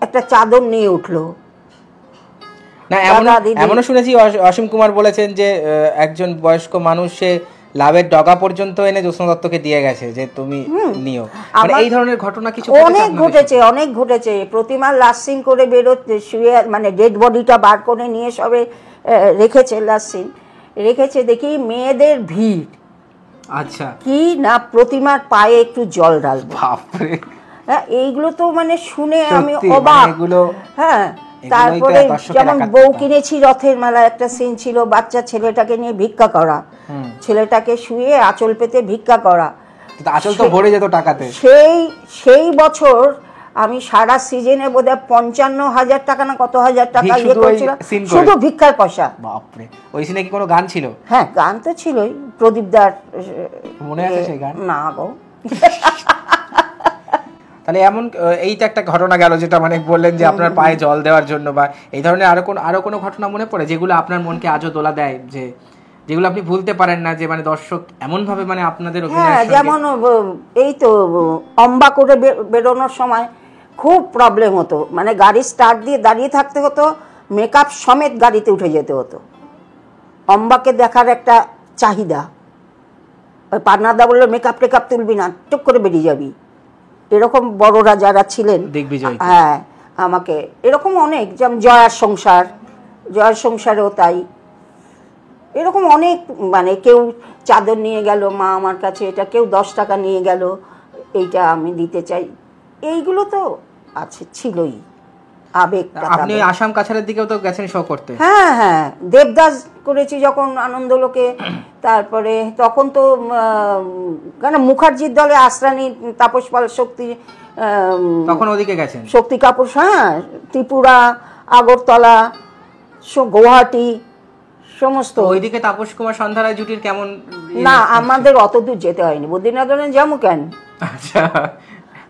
একটা চাদর নিয়ে উঠলো। না, এমনও শুনেছি অসীম কুমার বলেছেন যে একজন বয়স্ক মানুষ সে লাভের ডগা পর্যন্ত এনে জ্যোৎস্না দত্তকে দিয়ে গেছে যে তুমি নিও। মানে এই ধরনের ঘটনা কিছু অনেক ঘটেছে। প্রতিমা লাস্ট করে বেরোতে শুয়ে, মানে ডেড বডিটা বার করে নিয়ে সবে রেখেছে, লাস্ট রেখেছে, দেখি মেয়েদের ভিড়। আচ্ছা, কি না, প্রতিমার পায়ে একটু জল ঢালবো। হ্যাঁ, এইগুলো তো মানে শুনে আমি অবাক। হ্যাঁ, তারপরে যেমন বউ কিনেছি রথের মেলা, একটা সিন ছিল, বাচ্চা ছেলেটাকে নিয়ে ভিক্ষা করা, ছেলেটাকে শুয়ে আঁচল পেতে ভিক্ষা করা, আঁচল তো ভরে যেত টাকাতে। সেই বছর আমি সারা সিজনে বোধহয় 55,000 টাকা না কত হাজার টাকা ইয়ে করেছিলাম, শুধু ভিক্ষার পয়সা। বাপরে, ওই সিনে কি কোনো গান ছিল? হ্যাঁ, গান তো ছিলই, প্রদীপদার। মনে আছে সেই গান? না গো। তাহলে এমন এইটা একটা ঘটনা গেল, যেটা মানে বললেন যে আপনার পায়ে জল দেওয়ার জন্য, বা এই ধরনের আরো কোনো ঘটনা মনে পড়ে যেগুলো আপনার মনকে আজও দোলা দেয়, যে যেগুলো আপনি ভুলতে পারেন না, যে মানে দর্শক এমন ভাবে মানে আপনাদের অভিনয়? যেমন এই তো অম্বা করে বেরোনোর সময় খুব প্রবলেম হতো, মানে গাড়ি স্টার্ট দিয়ে দাঁড়িয়ে থাকতে হতো, মেকআপ সমেত গাড়িতে উঠে যেতে হতো। অম্বাকে দেখার একটা চাহিদা, ওই পান্নাদা বললো মেকআপ টেকআপ তুলবি না, টুক করে বেরিয়ে যাবি। এরকম বড়রা যারা ছিলেন, হ্যাঁ, আমাকে এরকম অনেক, যেমন জয়ার সংসারেও তাই, এরকম অনেক, মানে কেউ চাদর নিয়ে গেল মা আমার কাছে, এটা কেউ 10 টাকা নিয়ে গেল, এইটা আমি দিতে চাই, এইগুলো তো আছে, ছিলই আবেগটা। আপনি আসাম কাছাড়ের দিকেও তো গেছেন শো করতে? হ্যাঁ, দেবদাস করেছি যখন আনন্দলোকে, তারপরে তখন তো কেন মুখার্জির দলে আশ্রানী, তাপস পাল, শক্তি, তখন ওদিকে গেছেন, শক্তি কাপুর, হ্যাঁ, ত্রিপুরা, আগরতলা, গুয়াহাটি, সমস্ত। ওইদিকে তাপস কুমার সন্ধ্যারায় জুটির কেমন? না, আমাদের অত দূর যেতে হয়নি, বদ্রীনাথে যাবো কেন। আচ্ছা,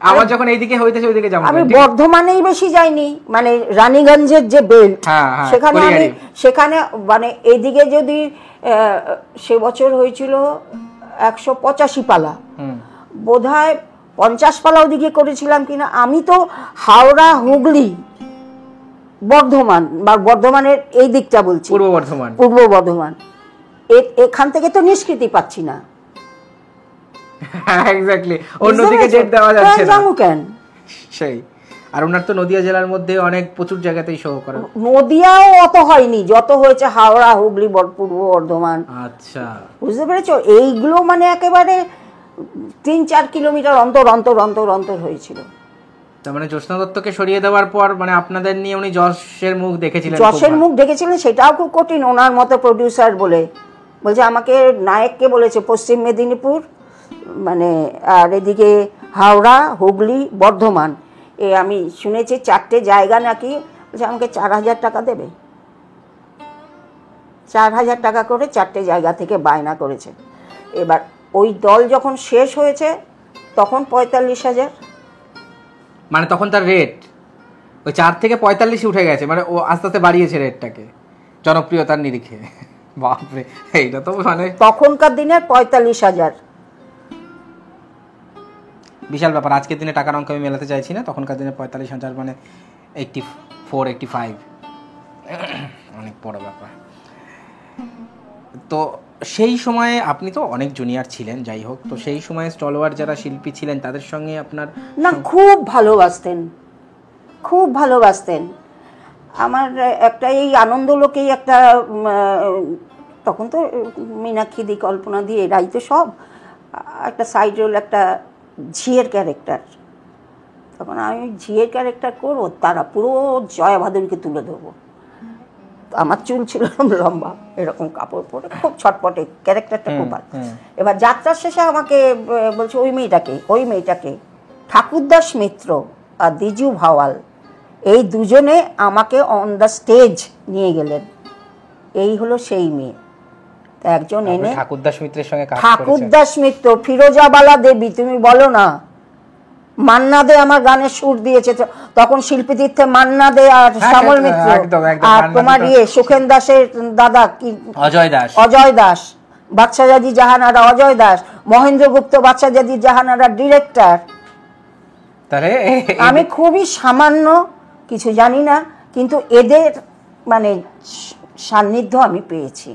আমার যখন এইদিকে হইতেছে ওইদিকে যাবো। আমি বর্ধমানেই বেশি যাইনি, মানে রানীগঞ্জের যে বেল্ট, সেখানে মানে এইদিকে যদি সে বছর হয়েছিল 185 পালা, বোধহয় 50 পালা ওদিকে করেছিলাম কিনা। আমি তো হাওড়া, হুগলি, বর্ধমান, বা বর্ধমানের এই দিকটা বলছি, পূর্ব বর্ধমান, এখান থেকে তো নিষ্কৃতি পাচ্ছি না। এক্স্যাক্টলি, অন্যদিকে জেট দেওয়া যাচ্ছে না, জানো কেন? সেই, আর ওনার তো নদিয়া জেলার মধ্যে অনেক প্রচুর জায়গাতেই শো করে। নদিয়াও অত হয়নি, যত হয়েছে হাওড়া, হুগলি, পূর্ব বর্ধমান। আচ্ছা, বুঝতে পেরেছো? এইগুলো মানে একেবারে 3-4 কিলোমিটার অন্তর অন্তর অন্তর অন্তর হয়েছিল। তার মানে জ্যোৎস্না দত্তকে সরিয়ে দেওয়ার পর মানে আপনাদের নিয়ে উনি যশের মুখ দেখেছিলেন? সেটাও খুব কঠিন। ওনার মতো প্রডিউসার বলছে আমাকে, নায়ককে বলেছে পশ্চিম মেদিনীপুর, মানে আর এদিকে হাওড়া, হুগলি, বর্ধমান, আমি শুনেছি 4টে জায়গা নাকি, বলছে আমাকে 4,000 টাকা দেবে। 4,000 টাকা করে 4টে জায়গা থেকে বায়না করেছে। এবার ওই দল যখন শেষ হয়েছে তখন 45,000, মানে তখন তার রেট ওই 4 থেকে 45 উঠে গেছে, মানে ও আস্তে আস্তে বাড়িয়েছে রেটটাকে জনপ্রিয়তার নিরিখে। বাপরে, এইটা তো মানে তখনকার দিনের 45,000 বিশাল ব্যাপার। আজকের দিনে টাকার অঙ্ক আমি মেলাতে চাইছি না, তখনকার দিনে 45,000 মানে 84-85, অনেক বড় ব্যাপার। তো সেই সময়ে আপনি তো অনেক জুনিয়র ছিলেন, যাই হোক, তো সেই সময়ে স্টলওয়ার্ড যারা শিল্পী ছিলেন তাদের সঙ্গে আপনার না খুব ভালোবাসতেন। আমার একটা এই আনন্দলোকেই একটা, তখন তো মীনাক্ষী দি, কল্পনা দি, এরাই তো সব, একটা সাইড রোল, একটা ঝিয়ের ক্যারেক্টার। তখন আমি ঝিয়ের ক্যারেক্টার করবো, তারা পুরো জয়া ভাদুরীকে তুলে ধরবো। আমার চুল ছিল লম্বা, এরকম কাপড় পরে খুব ছটপটে, ক্যারেক্টারটা খুব ভালো। এবার যাত্রার শেষে আমাকে বলছে ওই মেয়েটাকে ঠাকুরদাস মিত্র আর দিজু ভাওয়াল, এই দুজনে আমাকে অন দ্য স্টেজ নিয়ে গেলেন। এই হলো সেই মেয়ে। একজন এনে ঠাকুরদাস মিত্রের সঙ্গে কাজ করেছেন। ঠাকুরদাস মিত্র, ফিরোজাবালা দেবী, তুমি বলো না, মান্না দে আমার গানের সুর দিয়েছে তখন শিল্পী তীর্থে, মান্না দে আর শ্যামল মিত্র, আর তোমার সুখেন দাসের দাদা কি অজয় দাস, বাদশাহজাদি জাহানারা অজয় দাস, মহেন্দ্র গুপ্ত বাদশাহজাদি জাহানারা ডিরেক্টর। তাহলে আমি খুবই সামান্য কিছু জানি না, কিন্তু এদের মানে সান্নিধ্য আমি পেয়েছি।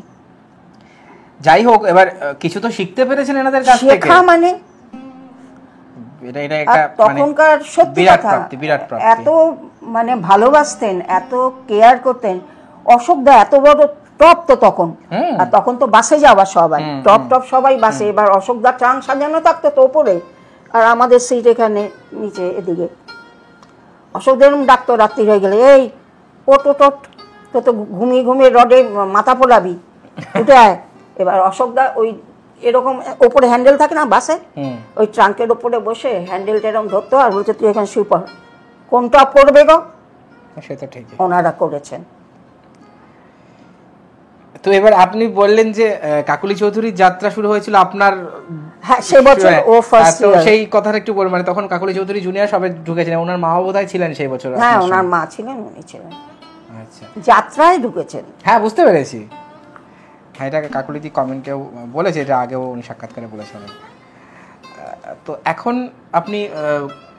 যাই হোক, এবার কিছু তো শিখতে পেরেছেন এনাদের কাছ থেকে। শেখা মানে তখনকার সত্যি কথা, এত মানে ভালোবাসতেন, এত কেয়ার করতেন। অশোকদা এত বড় টপ তো তখন, আর তখন তো বাসে যাওয়া সবাই, টপ সবাই বাসে। এবার অশোকদা ট্রান সাজানো থাকতো তো ওপরে, আর আমাদের সিট এখানে নিচে এদিকে। অশোকদের ডাক্তার রাত্রি হয়ে গেলে, এই ওট তো ঘুমিয়ে ঘুমিয়ে রডে মাথা ফোলাবি, উঠে আয়। এবার অশোকদা ওই এরকম ওপরে হ্যান্ডেল থাকে না বাসে, ওই ট্রাঙ্কের ওপরে বসে হ্যান্ডেলটা এরকম ধরতো আর বলছে তুই এখানে শুয়ে পড়, কোনটা পড়বে গো, সেটা ঠিক ওনারা করেছেন। তো এবার আপনি বললেন যে কাকুলি চৌধুরীর যাত্রা শুরু হয়েছিল আপনার, হ্যাঁ সে বছর ও ফার্স্ট ইয়ার। সেই কথাটা একটু বলবেন, মানে তখন কাকুলি চৌধুরী জুনিয়র সবে ঢুকেছিলেন, ওনার মাও বোধহয় ছিলেন সেই বছর। হ্যাঁ ওনার মা ছিলেন, উনি ছিলেন। আচ্ছা, যাত্রায় ঢুকেছেন। হ্যাঁ বুঝতে পেরেছি। হ্যাঁ এটা কাকুলিদি কমেন্টেও বলেছে, এটা আগেও উনি সাক্ষাৎকারে বলেছিলেন। তো এখন আপনি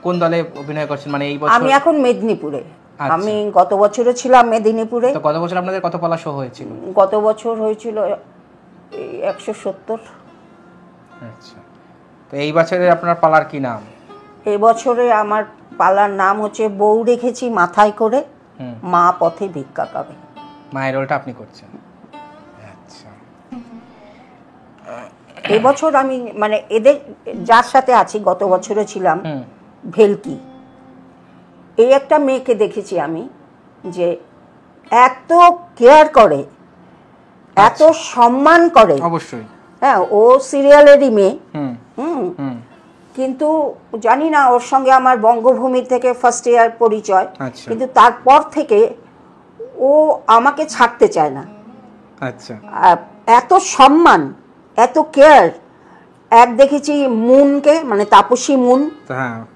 কোন দলে অভিনয় করছেন, মানে এই বছর? আমি এখন মেদিনীপুরে। আমি গত বছরও ছিলাম মেদিনীপুরে। তো গত বছর আপনাদের কত পালা শো হয়েছিল? গত বছর হয়েছিল 170। আচ্ছা, তো এই বছরে আপনার পালার কি নাম? এই বছরে আমার পালার নাম হচ্ছে বউ রেখেছি মাথায় করে, মা পথে ভিক্ষা পাবে। মায়ের রোলটা আপনি করছেন? আচ্ছা। এই বছর আমি মানে এদের যার সাথে আছি, গত বছরও ছিলাম ভেলকি, এই একটা মেয়েকে দেখেছি আমি, যে এত কেয়ার করে, এত সম্মান করে। অবশ্যই, হ্যাঁ ও সিরিয়ালেরই মেয়ে, কিন্তু জানি না, ওর সঙ্গে আমার বঙ্গভূমি থেকে ফার্স্ট ইয়ার পরিচয়, কিন্তু তারপর থেকে ও আমাকে ছাড়তে চায় না। আচ্ছা, এত সম্মান, এত কেয়ার। এক দেখেছি মুনকে, মানে তাপসী মুন,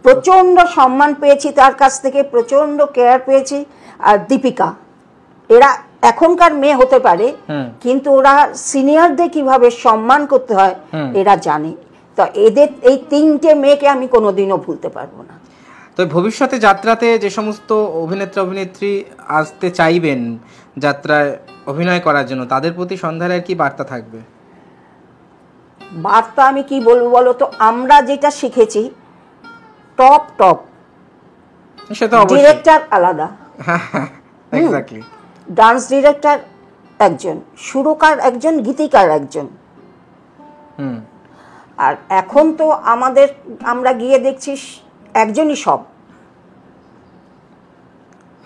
প্রচন্ড সম্মান পেয়েছি তার কাছ থেকে, প্রচন্ড কেয়ার পেয়েছি। আর দীপিকা, এরা এখনকার মেয়ে হতে পারে, কিন্তু ওরা সিনিয়রদের কিভাবে সম্মান করতে হয় এরা জানে। তো এদের এই তিনটে মেয়েকে আমি কোনোদিনও ভুলতে পারবো না। তো ভবিষ্যতে যাত্রাতে যে সমস্ত অভিনেতা অভিনেত্রী আসতে চাইবেন যাত্রায় অভিনয় করার জন্য, তাদের প্রতি সন্ধ্যার কি বার্তা থাকবে? বার্তা আমি কি বলবো বলো তো, আমরা যেটা শিখেছি, টপ ডিরেক্টর আলাদা, ডান্স ডিরেক্টর একজন, সুরকার একজন, গীতিকার একজন। আর এখন তো আমরা গিয়ে দেখছি একজনই সব,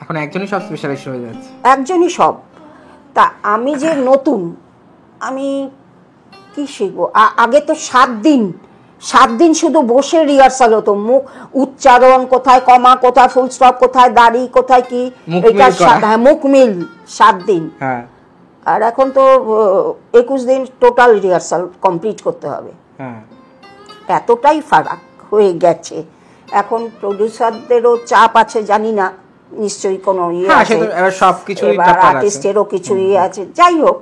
এখন একজনই সব স্পেশালিস্ট হয়ে যাচ্ছে, একজনই সব। তা আমি যে নতুন, আমি কি শিখবো? আগে তো 7 দিন শুধু বসে রিহার্সাল হতো, মুখ উচ্চারণ কোথায়, কমা কোথায়, ফুল স্টপ কোথায়, দাড়ি কোথায়, কি এটা মুখ মিল 7 দিন। আর এখন তো 21 দিন টোটাল রিহার্সাল কমপ্লিট করতে হবে। এতটাই ফারাক হয়ে গেছে। এখন প্রডিউসারদেরও চাপ আছে, জানি না, নিশ্চয়ই কোনো ইয়ে আছে, আর্টিস্টেরও কিছু ইয়ে আছে। যাই হোক,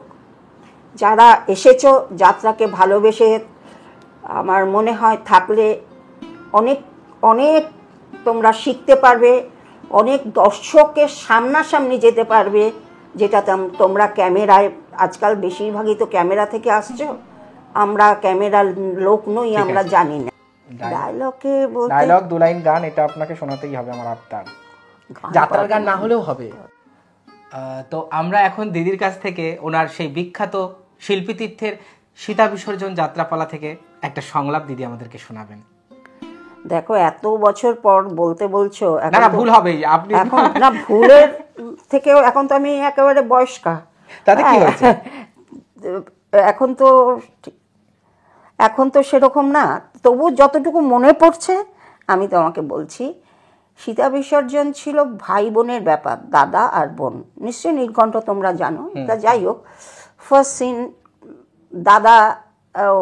যারা এসেছো যাত্রাকে ভালোবেসে, আমার মনে হয় থাকলে অনেক অনেক তোমরা শিখতে পারবে, অনেক দর্শকের সামনাসামনি যেতে পারবে, যেটা তোমরা ক্যামেরায়, আজকাল বেশিরভাগই তো ক্যামেরা থেকে আসছো, আমরা ক্যামেরার লোক নই, আমরা জানি না। ডায়লগ 2 লাইন গান, এটা আপনাকে শোনাতেই হবে, আমার আবদার। যাত্রার গান না হলেও হবে। তো আমরা এখন দিদির কাছ থেকে ওনার সেই বিখ্যাত শিল্পী তীর্থের সীতা বিসর্জন যাত্রাপালা থেকে একটা সংলাপ দিদি আমাদেরকে শোনাবেন। দেখো এত বছর পর বলতে বলছো, না ভুল হবে, আপনি এখন না, ভুলের থেকেও এখন তো আমি একেবারে বয়স্কা, তাতে কি হয়েছে? এখন তো সেরকম না, তবু যতটুকু মনে পড়ছে আমি তোমাকে বলছি। সীতা বিসর্জন ছিল ভাই বোনের ব্যাপার, দাদা আর বোন, নিশ্চয়ই নীলকণ্ঠ তোমরা জানো। তা যাই হোক, ফার্স্ট সিন দাদা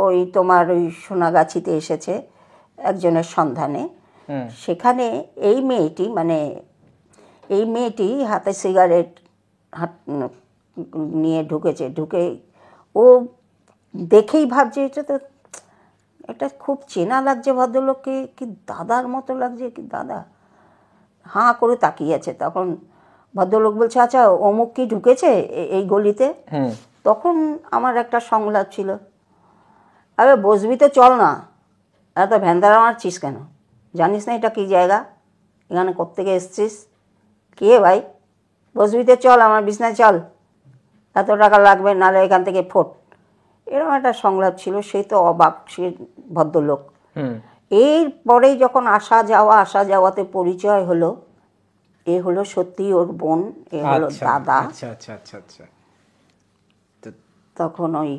ওই তোমার ওই সোনাগাছিতে এসেছে একজনের সন্ধানে। সেখানে এই মেয়েটি হাতে সিগারেট নিয়ে ঢুকেছে। ঢুকে ও দেখেই ভাবছে এটা খুব চেনা লাগছে ভদ্রলোককে, কি দাদার মতো লাগছে, কি দাদা। হাঁ করে তাকিয়ে আছে। তখন ভদ্রলোক বলছে, আচ্ছা অমুক কি ঢুকেছে এই গলিতে? তখন আমার একটা সংলাপ ছিল, আরে বসবি তো, চল না, এত ভ্যানদারা মারছিস কেন? জানিস না এটা কী জায়গা? এখানে কোত্থেকে এসছিস? কে ভাই? বসবি তো, চল আমার বিছনায় চল, এত টাকা লাগবে, নাহলে এখান থেকে ফোট। এরকম একটা সংলাপ ছিল। সে তো অবাক, সে ভদ্রলোক। এরপরেই যখন আসা যাওয়াতে পরিচয় হলো, এ হলো সত্যি ওর বোন, এ হলো দাদা। তখন ওই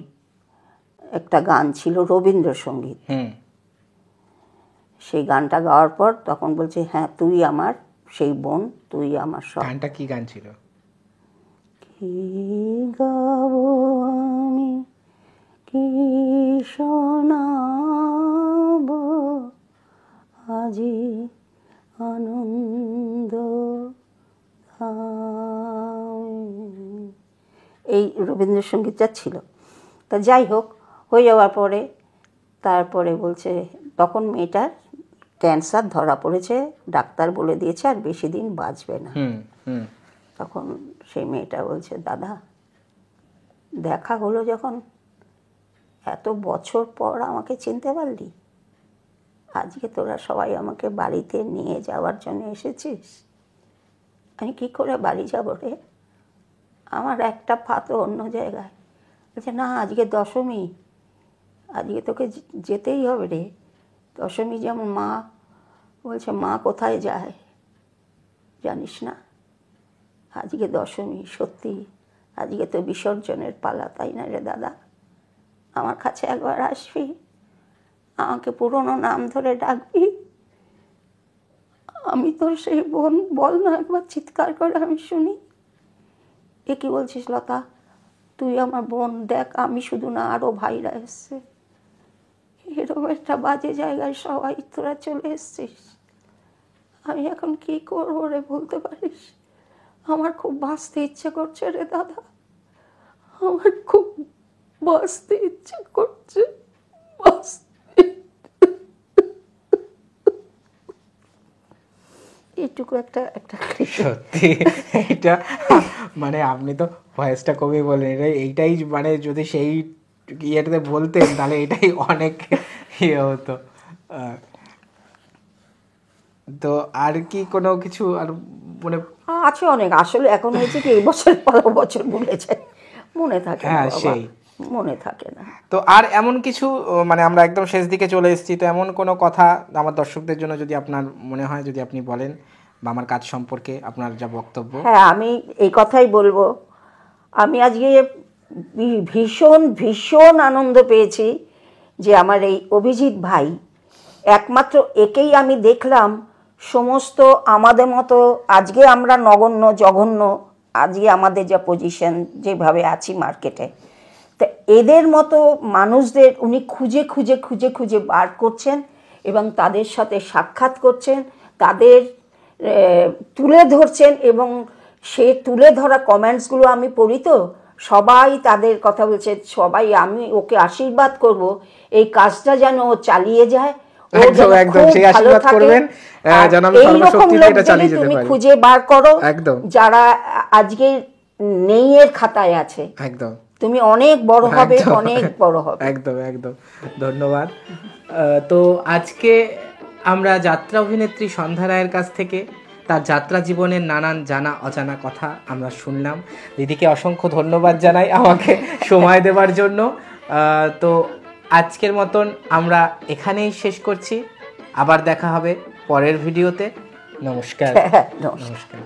একটা গান ছিল রবীন্দ্রসঙ্গীত, সেই গানটা গাওয়ার পর তখন বলছে, হ্যাঁ তুই আমার সেই বোন, তুই আমার সব। গানটা কি গান ছিল? কি গাবো আমি, কি শোনাবো, আজি আনন্দ এই রবীন্দ্রসঙ্গীতটা ছিল। তা যাই হোক, হয়ে যাওয়ার পরে তারপরে বলছে, তখন মেয়েটার ক্যান্সার ধরা পড়েছে, ডাক্তার বলে দিয়েছে আর বেশি দিন বাঁচবে না। তখন সেই মেয়েটা বলছে, দাদা দেখা হলো যখন, এত বছর পর আমাকে চিনতে পারলি? আজকে তোরা সবাই আমাকে বাড়িতে নিয়ে যাওয়ার জন্য এসেছিস, আমি কি করে বাড়ি যাব রে? আমার একটা পা তো অন্য জায়গায়। বলছে, না আজকে দশমী, আজকে তোকে যেতেই হবে রে। দশমী যেমন মা, বলছে মা কোথায় যায় জানিস না? আজকে দশমী, সত্যি আজকে তো বিসর্জনের পালা, তাই না রে দাদা? আমার কাছে একবার আসবি, আমাকে পুরনো নাম ধরে ডাকবি, আমি তোর সেই বোন, বল না একবার চিৎকার করে আমি শুনি। এ কি বলছিস লতা, তুই আমার বোন, দেখ আমি শুধু না, আরও ভাইরা এসছে। এরকম একটা বাজে জায়গায় সবাই তোরা চলে এসছিস, আমি এখন কি করবো রে বলতে পারিস? আমার খুব বাঁচতে ইচ্ছে করছে রে দাদা, আমার খুব বাঁচতে ইচ্ছে করছে, এইটুকু একটা সত্যি এটা মানে আপনি তো ভয়েসটা কমই বলেন, এইটাই মানে যদি সেই ইয়েটাতে বলতেন তাহলে এটাই অনেক ইয়ে হতো। তো আর কি কোনো কিছু আর মানে আছে অনেক, আসলে এখন হয়েছে কি এই বছর পরের বছর ভুলে যায়, মনে থাকে না, সেই মনে থাকে না। তো আর এমন কিছু, মানে আমরা একদম শেষ দিকে চলে এসেছি, তো এমন কোনো কথা আমার দর্শকদের জন্য যদি আপনার মনে হয়, যদি আপনি বলেন, বা আমার কাজ সম্পর্কে আপনার যা বক্তব্য। হ্যাঁ, আমি এই কথাই বলবো, আমি আজকে ভীষণ ভীষণ আনন্দ পেয়েছি যে আমার এই অভিজিৎ ভাই, একমাত্র একেই আমি দেখলাম সমস্ত আমাদের মতো, আজকে আমরা নগণ্য জঘন্য, আজকে আমাদের যা পজিশন, যেভাবে আছি মার্কেটে, তা এদের মতো মানুষদের উনি খুঁজে খুঁজে খুঁজে খুঁজে বার করছেন এবং তাদের সাথে সাক্ষাৎ করছেন, তাদের তুলে ধরছেন, এবং সে তুলে ধরা কমেন্টসগুলো আমি পড়ি, তো সবাই তাদের কথা বলছে, সবাই আমি ওকে আশীর্বাদ করব এই কাজটা যেন ও চালিয়ে যায়, তুমি খুঁজে বার করো যারা আজকে নেইয়ের খাতায় আছে, একদম তুমি অনেক বড় হবে, অনেক বড় হবে। একদম একদম, ধন্যবাদ। তো আজকে আমরা যাত্রা অভিনেত্রী সন্ধ্যা রায়ের কাছ থেকে তার যাত্রা জীবনের নানান জানা অজানা কথা আমরা শুনলাম। দিদিকে অসংখ্য ধন্যবাদ জানাই আমাকে সময় দেওয়ার জন্য। তো আজকের মতন আমরা এখানেই শেষ করছি, আবার দেখা হবে পরের ভিডিওতে। নমস্কার। নমস্কার।